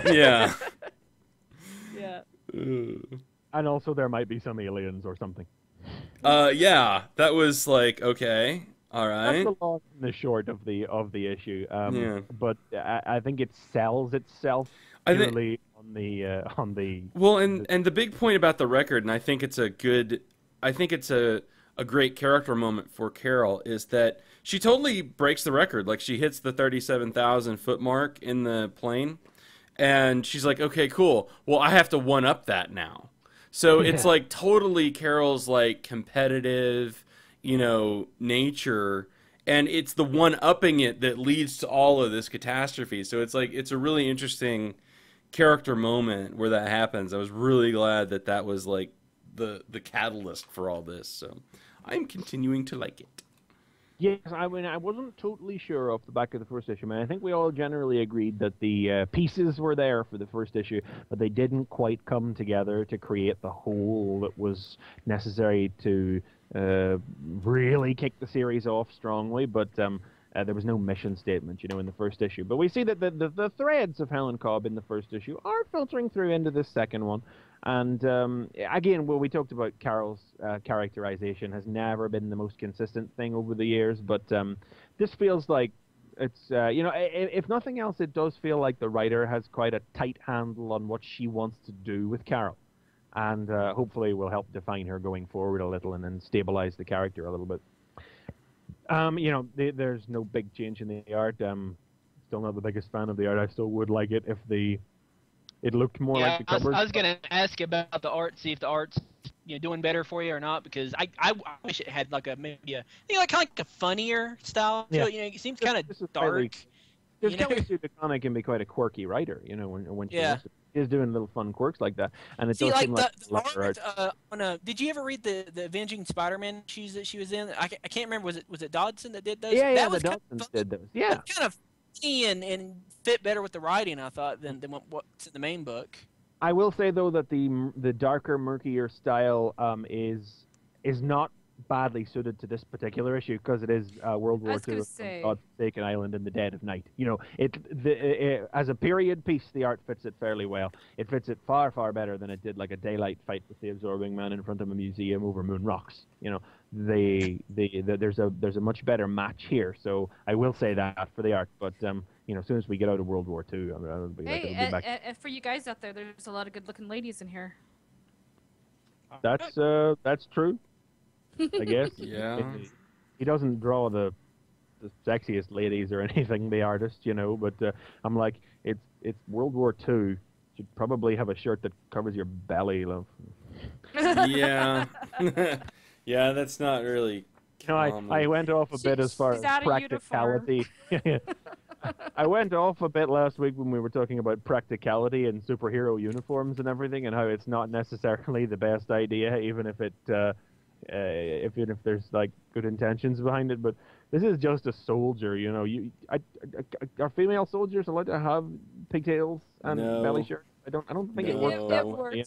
Yeah. Yeah. And also there might be some aliens or something. Yeah, that was like, okay, all right. That's the long and the short of the issue. Yeah. But I think it sells itself purely on the. Well, and the big point about the record, and I think it's a great character moment for Carol, is that she totally breaks the record. Like, she hits the 37,000 foot mark in the plane, and she's like, okay, cool. Well, I have to one up that now. So it's like totally Carol's like competitive, nature, and it's the one upping it that leads to all of this catastrophe. So it's like, it's a really interesting character moment where that happens. I was really glad that was like the catalyst for all this. So I'm continuing to like it. Yes, I mean, I wasn't totally sure off the back of the first issue. I mean, I think we all generally agreed that the pieces were there for the first issue, but they didn't quite come together to create the whole that was necessary to really kick the series off strongly. But there was no mission statement, in the first issue. But we see that the threads of Helen Cobb in the first issue are filtering through into this second one. And again, we talked about Carol's characterization has never been the most consistent thing over the years, but this feels like it's, if nothing else, it does feel like the writer has quite a tight handle on what she wants to do with Carol. And hopefully will help define her going forward a little and then stabilize the character a little bit. There's no big change in the art. Still not the biggest fan of the art. I still would like it if it looked more like the covers. I was going to ask about the art, see if the art's doing better for you or not, because I wish it had like kind of like a funnier style. Yeah. It seems kind of dark. Kelly Sue DeConnick can be quite a quirky writer, when she wants to. is doing little fun quirks like that, and it See, does like seem like the art. Did you ever read the Avenging Spider-Man issues that she was in? I can't remember. Was it Dodson that did those? Yeah, that was the Dodsons did those. Yeah, kind of funny and fit better with the writing, I thought, than what's in the main book. I will say though that the darker, murkier style is not badly suited to this particular issue because it is World War II, God's Forsaken Island in the dead of night. You know, as a period piece, the art fits it fairly well. It fits it far, far better than it did like a daylight fight with the Absorbing Man in front of a museum over Moon Rocks. You know, there's a much better match here. So I will say that for the art, but you know, as soon as we get out of World War II, I'll be like, it'll be back. And for you guys out there, there's a lot of good-looking ladies in here. That's true. I guess. Yeah. He doesn't draw the sexiest ladies or anything, the artist, you know. But I'm like, it's World War II. Should probably have a shirt that covers your belly, love. Yeah. Yeah, that's not really. You know, I went off a bit as far as practicality. I went off a bit last week when we were talking about practicality and superhero uniforms and everything, and how it's not necessarily the best idea, even if it. If there's like good intentions behind it, but this is just a soldier, you know. Are female soldiers allowed to have pigtails and belly shirts? I don't think it works that way.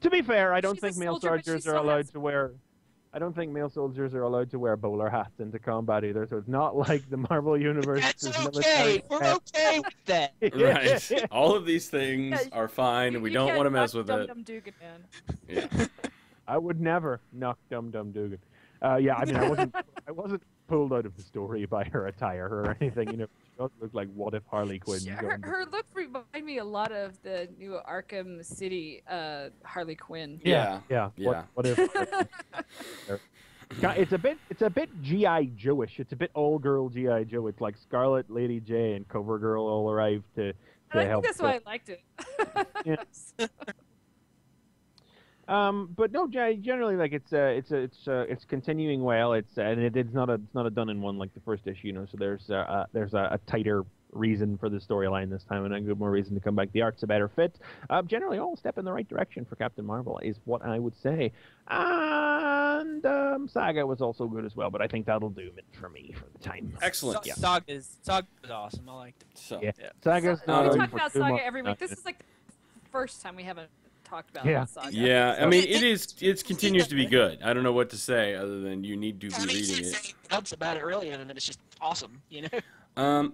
To be fair, I don't think male soldiers are allowed to wear. I don't think male soldiers are allowed to wear bowler hats into combat either. So it's not like the Marvel universe. That's okay. We're okay with that. Right. All of these things are fine, and we don't want to mess with it. Dum Dugan, man. Yeah. I would never knock Dum Dum Dugan. Yeah, I mean, I wasn't pulled out of the story by her attire or anything. You know, she does look like what if Harley Quinn. Her look reminded me a lot of the new Arkham City Harley Quinn. Yeah. What if? It's a bit GI Joe-ish. It's a bit all girl GI Joe. It's like Scarlet, Lady J, and CoverGirl all arrive to I help. think that's why I liked it. Yeah. But no, generally, like it's continuing well. And it's not a done in one like the first issue, you know. So there's a tighter reason for the storyline this time, and a good more reason to come back. The art's a better fit. Generally, all step in the right direction for Captain Marvel is what I would say. And Saga was also good as well, but I think that'll do it for me for the time. Excellent. Saga's awesome. I liked it. So yeah. Saga's we not talk about Saga every week. This is like the first time we haven't talked about Saga. Yeah, I mean, it continues to be good. I don't know what to say other than you need to be reading it. That's about it, really, and then it's just awesome, you know.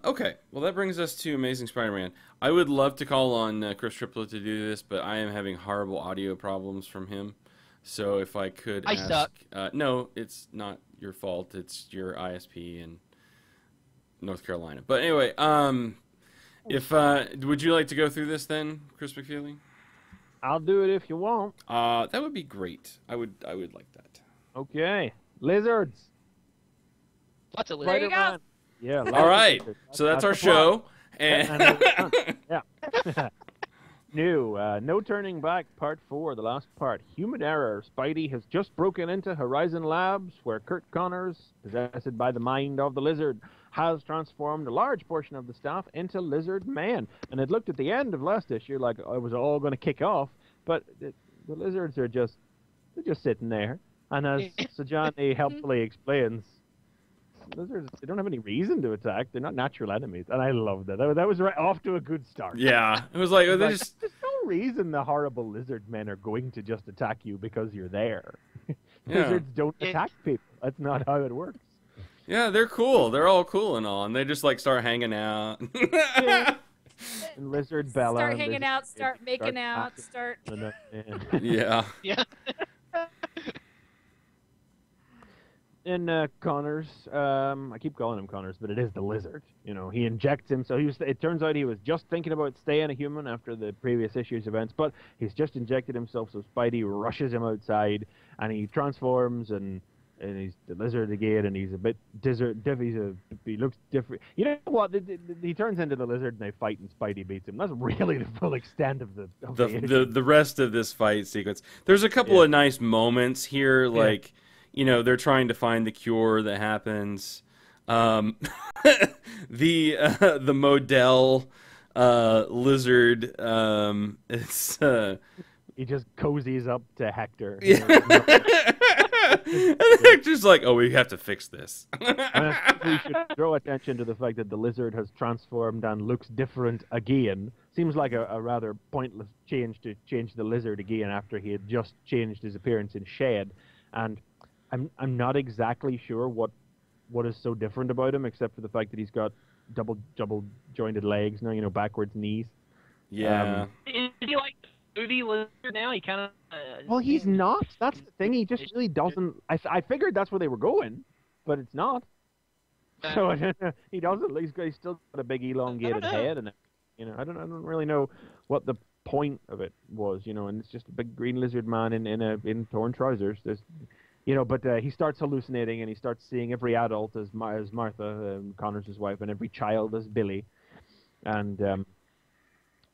Okay, well that brings us to Amazing Spider-Man. I would love to call on Chris Triplette to do this, but I am having horrible audio problems from him. So if I could ask... suck. No, it's not your fault. It's your ISP in North Carolina. But anyway, would you like to go through this then, Chris McFeely? I'll do it if you want. That would be great. I would like that. Okay, lizards. Lots of There you lizards. go. Yeah. All right. So that's our show. And yeah. New, No Turning Back, Part 4, the last part. Human Error. Spidey has just broken into Horizon Labs, where Kurt Connors, possessed by the mind of the lizard, has transformed a large portion of the staff into lizard men. And it looked at the end of last issue like it was all going to kick off, but the lizards are just sitting there. And as Sajani helpfully explains, lizards, they don't have any reason to attack. They're not natural enemies. And I loved it. That was right off to a good start. yeah, it was like, There's no reason the horrible lizard men are going to just attack you because you're there. Lizards don't attack people. That's not how it works. Yeah, they're cool. They're all cool and all, and they just like start hanging out. And Lizard Bella. Start hanging out, start making out, start... Yeah. Yeah. And Connors, I keep calling him Connors, but it is the lizard. You know, he injects him. So it turns out he was just thinking about staying a human after the previous issue's events, but he's just injected himself. So Spidey rushes him outside, and he transforms, and he's the lizard again, and he's a bit he looks different. You know what? He turns into the lizard, and they fight, and Spidey beats him. That's really the full extent of the rest of this fight sequence. There's a couple of nice moments here, like. You know, they're trying to find the cure that happens. The Modell lizard. It's he just cozies up to Hector. Yeah. And Hector's like, "Oh, we have to fix this." I think we should draw attention to the fact that the lizard has transformed and looks different again. Seems like a rather pointless change to change the lizard again after he had just changed his appearance in Shed. And I'm not exactly sure what is so different about him, except for the fact that he's got double jointed legs now, backwards knees. Yeah. Is he like the movie lizard now? He kind of. Well, he's not. That's the thing. He just really doesn't. I figured that's where they were going, but it's not. So he doesn't. He's still got a big elongated head, and I don't really know what the point of it was, and it's just a big green lizard man in torn trousers. There's, but he starts hallucinating, and he starts seeing every adult as Martha, Connor's wife, and every child as Billy, and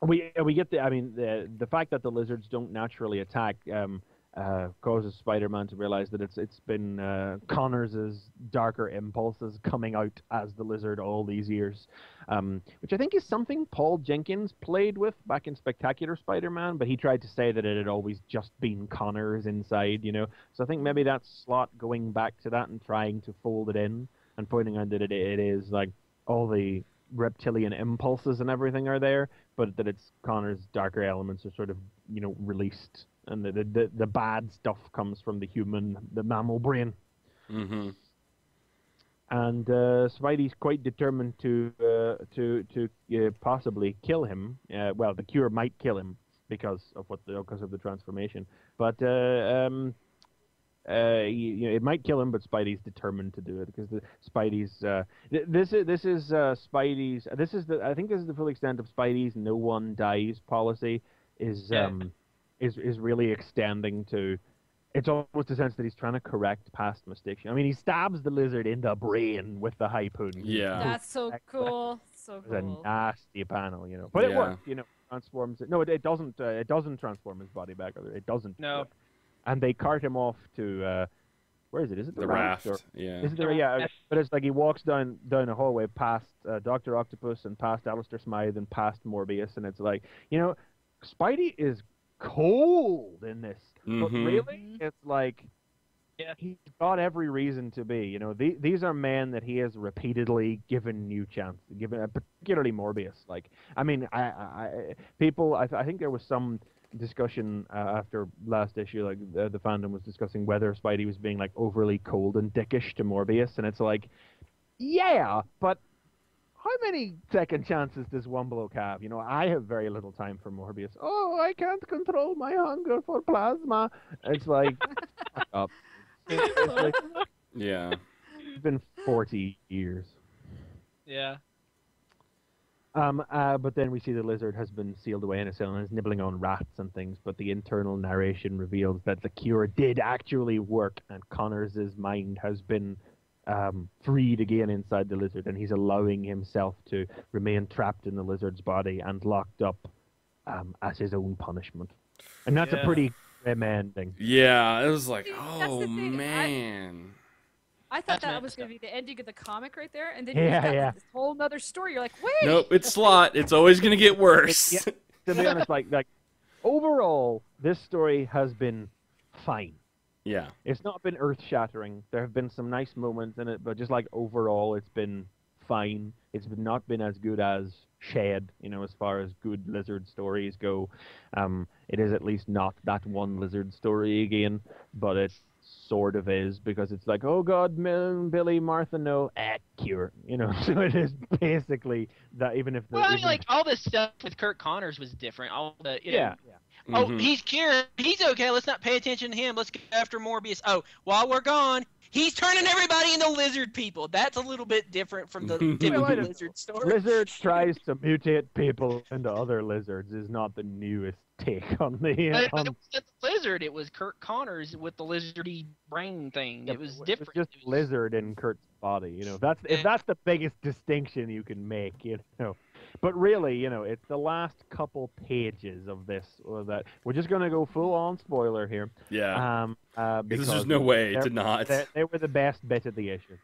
we get the fact that the lizards don't naturally attack causes Spider-Man to realize that it's been Connors' darker impulses coming out as the lizard all these years, which I think is something Paul Jenkins played with back in Spectacular Spider-Man, but he tried to say that it had always just been Connors inside, So I think maybe that's Slott going back to that and trying to fold it in and pointing out that it is like all the reptilian impulses and everything are there, but that it's Connor's darker elements are sort of, released. And the bad stuff comes from the mammal brain. Mm-hmm. And Spidey's quite determined to possibly kill him. Well, the cure might kill him because of the transformation. But it might kill him, but Spidey's determined to do it because Spidey's. This is Spidey's. I think this is the full extent of Spidey's "no one dies" policy. Is really extending to, it's almost a sense that he's trying to correct past mistakes. I mean, he stabs the lizard in the brain with the harpoon. Yeah. That's so cool. So cool. It's a nasty panel, But it works, transforms it. No, it doesn't. It doesn't transform his body back. It doesn't. No. And they cart him off to, where is it? Is it the raft? Or, yeah. Is it the, yeah. But it's like he walks down a hallway past Dr. Octopus and past Alistair Smythe and past Morbius, and it's like, Spidey is cold in this, but really, it's like he's got every reason to be. These are men that he has repeatedly given new chances, particularly Morbius. Like, I mean, I think there was some discussion after last issue, like the fandom was discussing whether Spidey was being like overly cold and dickish to Morbius, and it's like, yeah, but how many second chances does one bloke have? I have very little time for Morbius. Oh, I can't control my hunger for plasma. It's like, fuck up. It's like, yeah. It's been 40 years. Yeah. But then we see the lizard has been sealed away in a cell and is nibbling on rats and things, but the internal narration reveals that the cure did actually work, and Connors' mind has been freed again inside the lizard, and he's allowing himself to remain trapped in the lizard's body and locked up as his own punishment. And that's a pretty grim ending. Yeah, it was like, See, man. I thought that was going to be the ending of the comic right there, and then Yeah, you got yeah. this whole nother story. You're like, wait. Nope, it's Slott. It's always going to get worse. To be honest, like overall, this story has been fine. Yeah. It's not been earth-shattering. There have been some nice moments in it, but just like overall, it's been fine. It's not been as good as Shed, as far as good lizard stories go. It is at least not that one lizard story again, but it sort of is, because it's like, oh God, Billy, Martha, no, cure. So it is basically that, even if the... Well, I mean, like, all this stuff with Kurt Connors was different. All the, Yeah. Oh, he's cured. He's okay. Let's not pay attention to him. Let's get after Morbius. Oh, while we're gone, he's turning everybody into lizard people. That's a little bit different from the typical lizard story. Lizard tries to mutate people into other lizards is not the newest take on the... It wasn't the lizard. It was Kurt Connors with the lizardy brain thing. It was different. It was just lizard in Kurt's body. If that's the biggest distinction you can make, But really, it's the last couple pages of this, or that we're just going to go full on spoiler here. Yeah. Because there's no way to not. They were the best bit of the issue.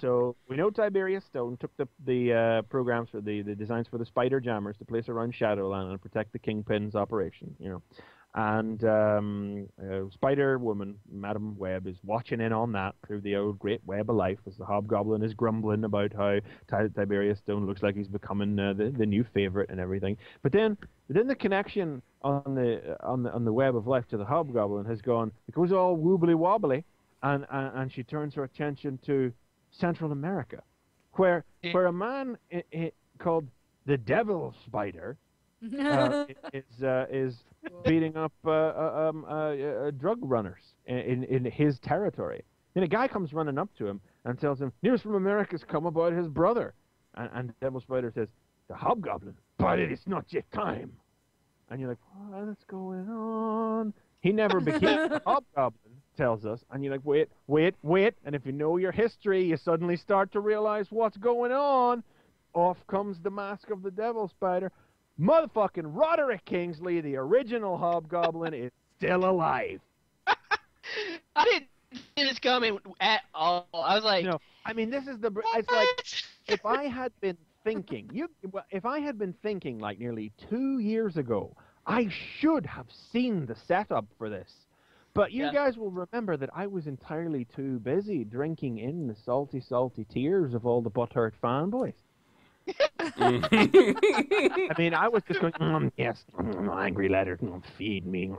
So we know Tiberius Stone took the programs for the designs for the Spider Jammers to place around Shadowland and protect the Kingpin's operation, And Spider-Woman, Madam Web, is watching in on that through the old great web of life as the Hobgoblin is grumbling about how Tiberius Stone looks like he's becoming the new favorite and everything. But then the connection on the web of life to the Hobgoblin has gone. It goes all wobbly wobbly, and she turns her attention to Central America, where a man called the Devil Spider is beating up drug runners in his territory. Then a guy comes running up to him and tells him, "News from America's come about his brother." And the Devil Spider says, "The Hobgoblin, but it is not yet time." And you're like, "What's going on?" He never became a Hobgoblin, tells us. And you're like, wait. And if you know your history, you suddenly start to realize what's going on. Off comes the mask of the Devil Spider. Motherfucking Roderick Kingsley, the original Hobgoblin, is still alive. I didn't see this coming at all. I was like, I mean, this is it's like, if I had been thinking like nearly 2 years ago, I should have seen the setup for this. But you guys will remember that I was entirely too busy drinking in the salty, salty tears of all the butthurt fanboys. I mean, I was just going, yes, angry letters, feed me.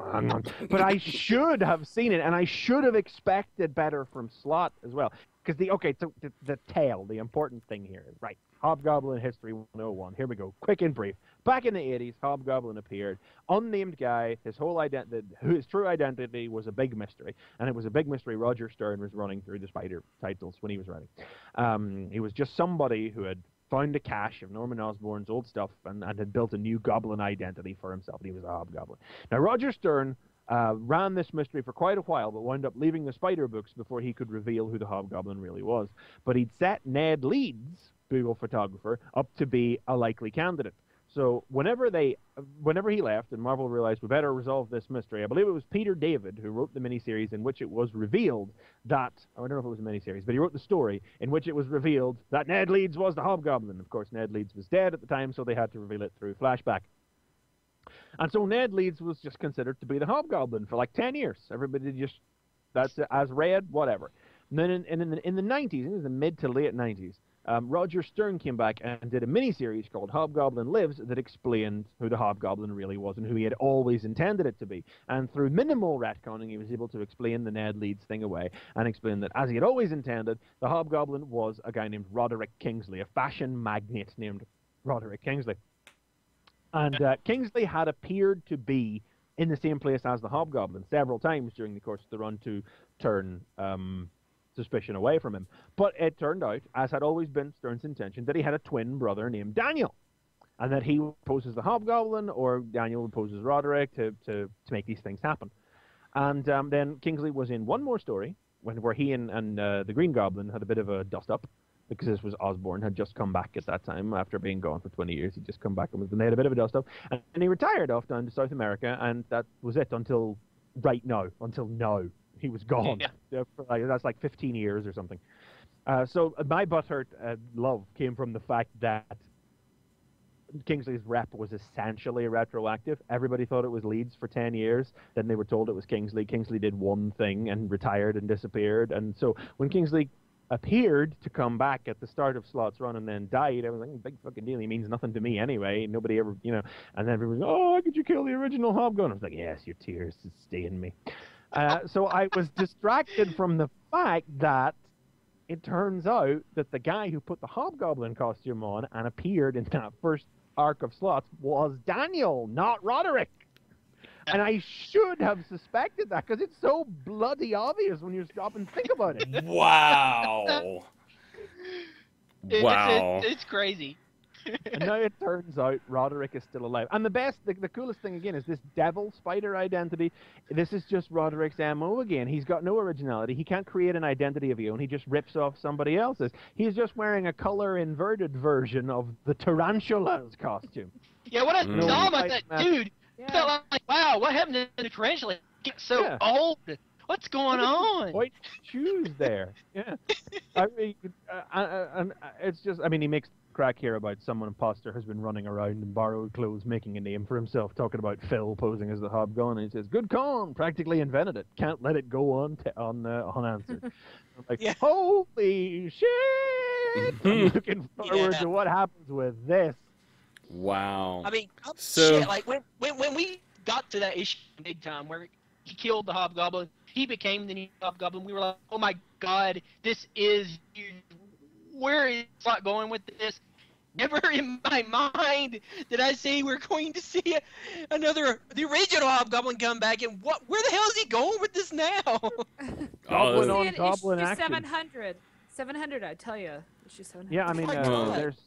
But I should have seen it, and I should have expected better from Slott as well. Because the tale, the important thing here is, right, Hobgoblin History 101. Here we go, quick and brief. Back in the 80s, Hobgoblin appeared. Unnamed guy, his true identity was a big mystery. And it was a big mystery Roger Stern was running through the Spider titles when he was writing. He was just somebody who had found a cache of Norman Osborn's old stuff and had built a new goblin identity for himself, and he was a Hobgoblin. Now, Roger Stern ran this mystery for quite a while, but wound up leaving the Spider books before he could reveal who the Hobgoblin really was. But he'd set Ned Leeds, Google photographer, up to be a likely candidate. So whenever he left and Marvel realized we better resolve this mystery, I believe it was Peter David who wrote the miniseries in which it was revealed that, I don't know if it was a miniseries, but he wrote the story in which it was revealed that Ned Leeds was the Hobgoblin. Of course, Ned Leeds was dead at the time, so they had to reveal it through flashback. And so Ned Leeds was just considered to be the Hobgoblin for like 10 years. Everybody just, that's it, as read, whatever. And then in the 90s, it was the mid to late 90s, Roger Stern came back and did a miniseries called Hobgoblin Lives that explained who the Hobgoblin really was and who he had always intended it to be. And through minimal retconning, he was able to explain the Ned Leeds thing away and explain that, as he had always intended, the Hobgoblin was a guy named Roderick Kingsley, a fashion magnate named Roderick Kingsley. And Kingsley had appeared to be in the same place as the Hobgoblin several times during the course of the run to turn suspicion away from him. But it turned out, as had always been Stern's intention, that he had a twin brother named Daniel, and that he poses the Hobgoblin, or Daniel poses Roderick to make these things happen. And then Kingsley was in one more story where he and the Green Goblin had a bit of a dust-up, because this was Osborn, had just come back at that time after being gone for 20 years. He'd just come back and they had a bit of a dust-up. And he retired off down to South America, and that was it until right now, until now. He was gone. Yeah. That's like 15 years or something. So my butthurt love came from the fact that Kingsley's rep was essentially retroactive. Everybody thought it was Leeds for 10 years. Then they were told it was Kingsley. Kingsley did one thing and retired and disappeared. And so when Kingsley appeared to come back at the start of Slott's run and then died, I was like, big fucking deal. He means nothing to me anyway. Nobody ever, And then everyone was, oh, how could you kill the original Hobgoblin? I was like, yes, your tears stain me. So I was distracted from the fact that it turns out that the guy who put the Hobgoblin costume on and appeared in that first arc of Slots was Daniel, not Roderick. And I should have suspected that because it's so bloody obvious when you stop and think about it. Wow. Wow. It's crazy. And now it turns out Roderick is still alive. And the coolest thing again is this Devil Spider identity. This is just Roderick's MO again. He's got no originality. He can't create an identity of his own. He just rips off somebody else's. He's just wearing a color-inverted version of the Tarantula's costume. Yeah, what I saw about that dude, felt like, wow, what happened to the tarantula? Get so old. What's going on? White shoes there. Yeah. I mean, it's just, I mean, he makes crack here about some imposter has been running around in borrowed clothes, making a name for himself, talking about Phil posing as the Hobgoblin, and he says, "Good con, practically invented it. Can't let it go unanswered." I'm like, Yeah. holy shit! I'm looking forward to what happens with this. Wow. I mean, So- shit, like when we got to that issue big time where he killed the Hobgoblin, he became the new Hobgoblin. We were like, oh my god, this is you. Where is Slot going with this? Never in my mind did I say we're going to see the original Hobgoblin come back. And where the hell is he going with this now? Goblin See on it, Goblin issue action. 700. 700, I tell you. Issue 700. Yeah, I mean, my God. there's.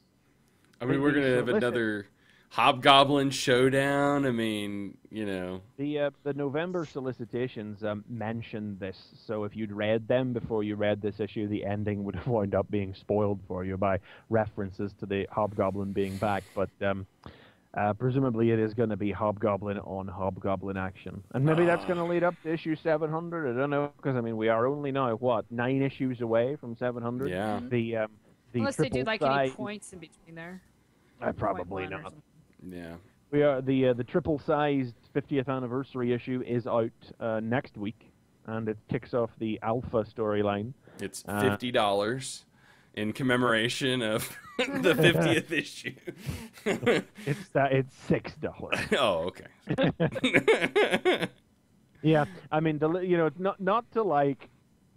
I mean, we're gonna have Listen. another Hobgoblin showdown. I mean, you know. The November solicitations mentioned this, so if you'd read them before you read this issue, the ending would have wound up being spoiled for you by references to the Hobgoblin being back. But presumably it is going to be Hobgoblin on Hobgoblin action, and maybe that's going to lead up to issue 700. I don't know, because I mean we are only now 9 issues away from 700. Yeah. The Unless they do triple like any size- points in between there. Probably 0.1 or not. something. Yeah. We are the triple-sized 50th anniversary issue is out next week, and it kicks off the Alpha storyline. It's $50 in commemoration of the 50th issue. It's $6. Oh, okay. Yeah, I mean, it's not to like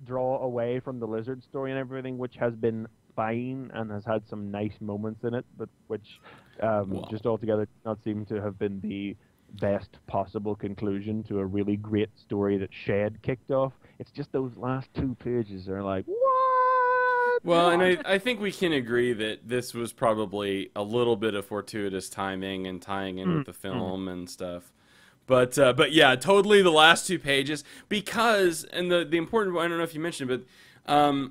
draw away from the Lizard story and everything, which has been fine and has had some nice moments in it, but which just altogether did not seem to have been the best possible conclusion to a really great story that Shed kicked off. It's just those last 2 pages are like, what? Well, and I think we can agree that this was probably a little bit of fortuitous timing and tying in with the film and stuff. But yeah, totally the last 2 pages, because, and the important, I don't know if you mentioned, but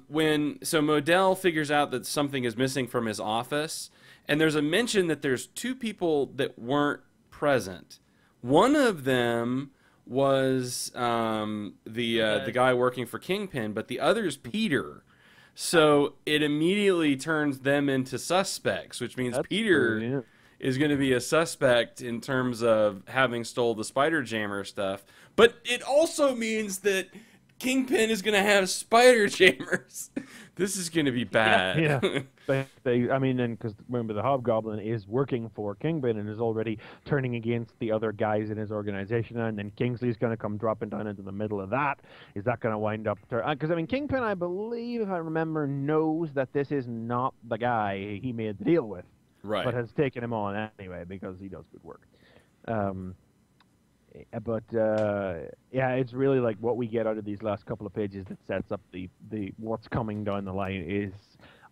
when Modell figures out that something is missing from his office, and there's a mention that there's 2 people that weren't present. One of them was the guy working for Kingpin, but the other is Peter. So it immediately turns them into suspects, which means Peter is going to be a suspect in terms of having stole the Spider Jammer stuff. But it also means that Kingpin is going to have Spider Jammers. This is going to be bad. Yeah. I mean, and because remember, the Hobgoblin is working for Kingpin and is already turning against the other guys in his organization, and then Kingsley's going to come dropping down into the middle of that. Is that going to wind up? Because I mean, Kingpin, I believe, if I remember, knows that this is not the guy he made the deal with, Right. but has taken him on anyway because he does good work. Yeah, it's really like what we get out of these last couple of pages that sets up the what's coming down the line is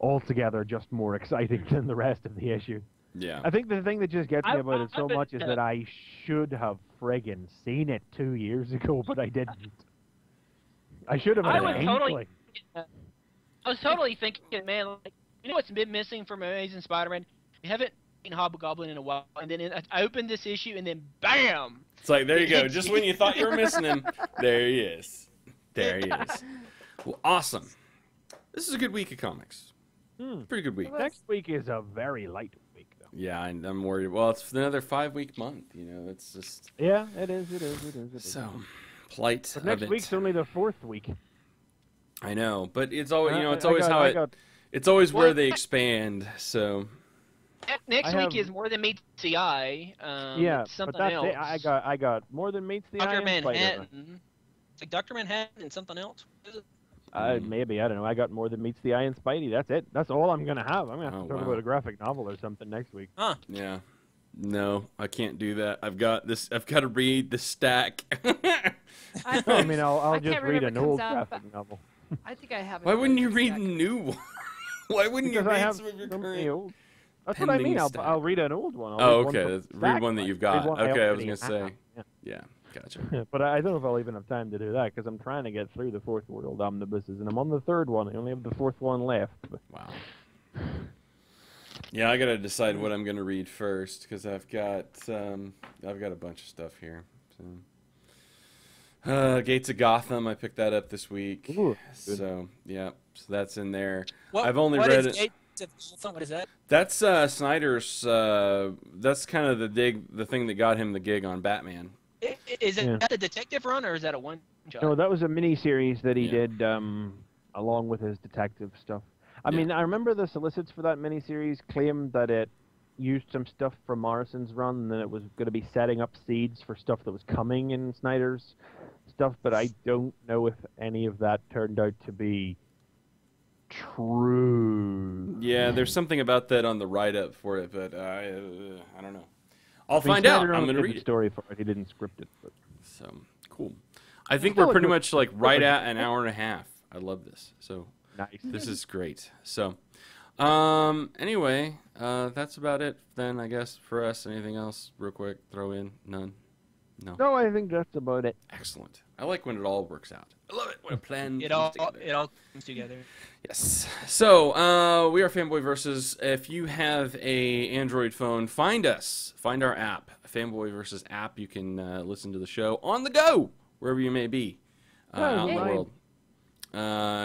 altogether just more exciting than the rest of the issue. Yeah. I think the thing that just gets me about it so much is that I should have friggin' seen it 2 years ago, but I didn't. I should have. I was totally thinking, man, like, you know what's been missing from Amazing Spider-Man? We haven't seen Hobgoblin in a while, and then I opened this issue, and then BAM! It's like, there you go. Just when you thought you were missing him, there he is. There he is. Well, awesome. This is a good week of comics. Pretty good week. Next week is a very light week, though. Yeah, I'm worried. Well, it's another 5-week month. You know, it's just Yeah, it is. so plight. But next of it. week's only the 4th week. I know, but it's always it's I always Well, where they expand. So Next I week have- is More Than Meets the Eye. Yeah, it's something but that's else. it. I got More Than Meets the Eye. Dr. and Spider-Man. Manhattan. It's like Dr. Manhattan and something else. What is it? Maybe, I don't know. I got More Than Meets the Eye and Spidey. That's it. That's all I'm gonna have. I'm gonna have to talk wow. about a graphic novel or something next week. Huh. yeah, no, I can't do that. I've got to read the stack. I mean, I'll just can't read remember an it comes old out, graphic novel. I think I have it. Why wouldn't you in read the a stack. new one? Why wouldn't you Because I read have some of your so many current? old. That's what I mean. pending I'll read an old one. I'll Oh, read one okay. from Read the stack. one that you've Read got. one Okay, I was already gonna say. have. Yeah. Yeah, gotcha. But I don't know if I'll even have time to do that because I'm trying to get through the Fourth World omnibuses, and I'm on the 3rd one. I only have the 4th one left. But Wow. Yeah, I gotta decide what I'm gonna read first because I've got a bunch of stuff here. So. Gates of Gotham. I picked that up this week. Ooh, so yeah, so that's in there. What, I've only what read is it. What is that? That's Snyder's. That's kind of the thing that got him the gig on Batman. Is it a detective run or is that a one shot? No, that was a mini series that he did along with his detective stuff. I mean, I remember the solicits for that mini series claimed that it used some stuff from Morrison's run, and then it was going to be setting up seeds for stuff that was coming in Snyder's stuff, but I don't know if any of that turned out to be true. Yeah, there's something about that on the write-up for it, but I don't know. I'll find out. I'm going to read the story for it. He didn't script it. But. So, cool. I think we're pretty much like right at an hour and a half. I love this. So, nice. This is great. So, anyway, that's about it then, I guess, for us. Anything else real quick? Throw in? None? No, I think that's about it. Excellent. I like when it all works out. I love it when a plan it all comes together. Yes. So, we are Fanboy Versus. If you have a Android phone, find us. Find our app, Fanboy Versus app. You can listen to the show on the go, wherever you may be out in the world.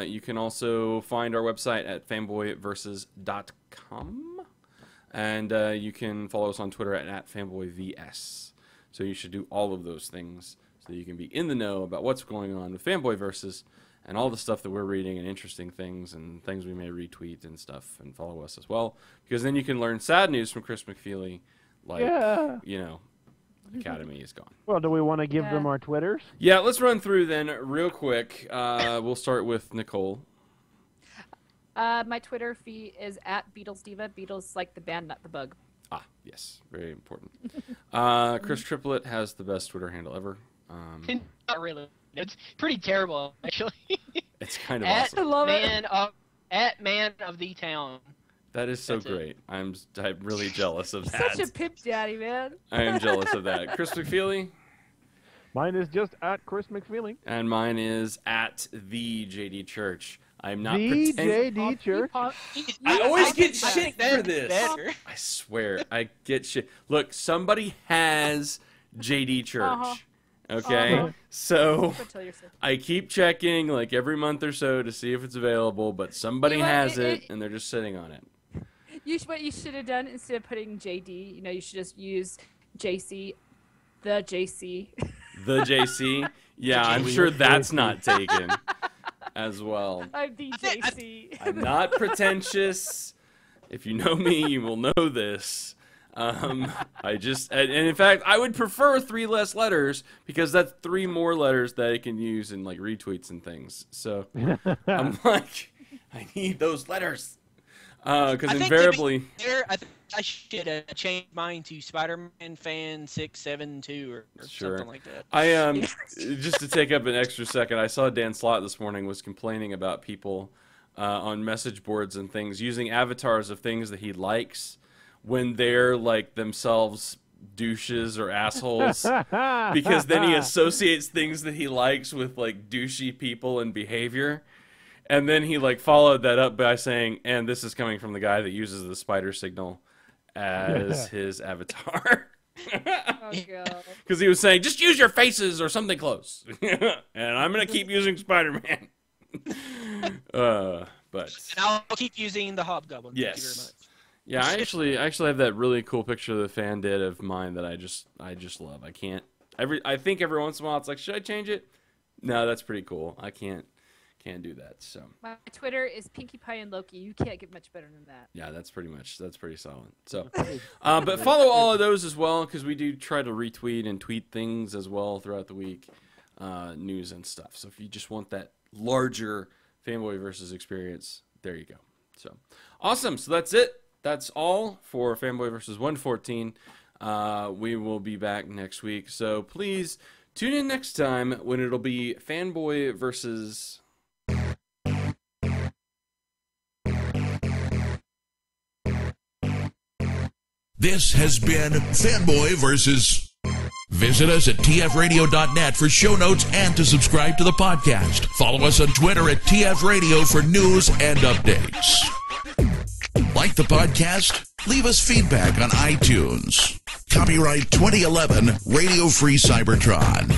You can also find our website at fanboyversus.com. And you can follow us on Twitter at fanboyvs. So you should do all of those things so you can be in the know about what's going on with Fanboy Versus and all the stuff that we're reading and interesting things and things we may retweet and stuff, and follow us as well. Because then you can learn sad news from Chris McFeely, like, you know, Academy is gone. Well, do we want to give them our Twitters? Yeah, let's run through then real quick. We'll start with Nicole. My Twitter feed is at Beatles Diva. Beatles like the band, not the bug. Ah, yes, very important. Chris Triplette has the best Twitter handle ever. Not really. It's pretty terrible, actually. It's kind of awesome. At man of the town. That is so great. I'm really jealous of that. Such a pimp daddy, man. I am jealous of that. Chris McFeely? Mine is just at Chris McFeely. And mine is at the JD Church. I'm not the JD Church. I always get shit for this. I swear, I get shit. Look, somebody has JD Church. Okay, so I keep checking like every month or so to see if it's available, but somebody has it, and they're just sitting on it. What you should have done instead of putting JD, you know, you should just use JC, the JC. The JC? Yeah, I'm sure that's not taken as well. I'm the JC. I'm not pretentious. If you know me, you will know this. And in fact, I would prefer 3 less letters because that's 3 more letters that I can use in like retweets and things. So I'm like, I need those letters because invariably. I should change mine to Spider-Man Fan 672 or something like that. I just to take up an extra second, I saw Dan Slott this morning was complaining about people on message boards and things using avatars of things that he likes when they're like themselves douches or assholes, because then he associates things that he likes with like douchey people and behavior. And then he like followed that up by saying, and this is coming from the guy that uses the spider signal as his avatar. Oh, God. Because he was saying, just use your faces or something close. And I'm going to keep using Spider-Man. And I'll keep using the Hobgoblin. Yes. Thank you very much. Yeah, I actually have that really cool picture the fan did of mine that I just love. I think every once in a while it's like, should I change it? No, that's pretty cool. I can't do that. So my Twitter is Pinkie Pie and Loki. You can't get much better than that. Yeah, that's pretty solid. So, but follow all of those as well because we do try to retweet and tweet things as well throughout the week, news and stuff. So if you just want that larger Fanboy Versus experience, there you go. So awesome. So that's it. That's all for Fanboy Versus 114. We will be back next week. So please tune in next time when it'll be Fanboy Versus. This has been Fanboy Versus. Visit us at tfradio.net for show notes and to subscribe to the podcast. Follow us on Twitter at tfradio for news and updates. Like the podcast? Leave us feedback on iTunes. Copyright 2011 Radio Free Cybertron.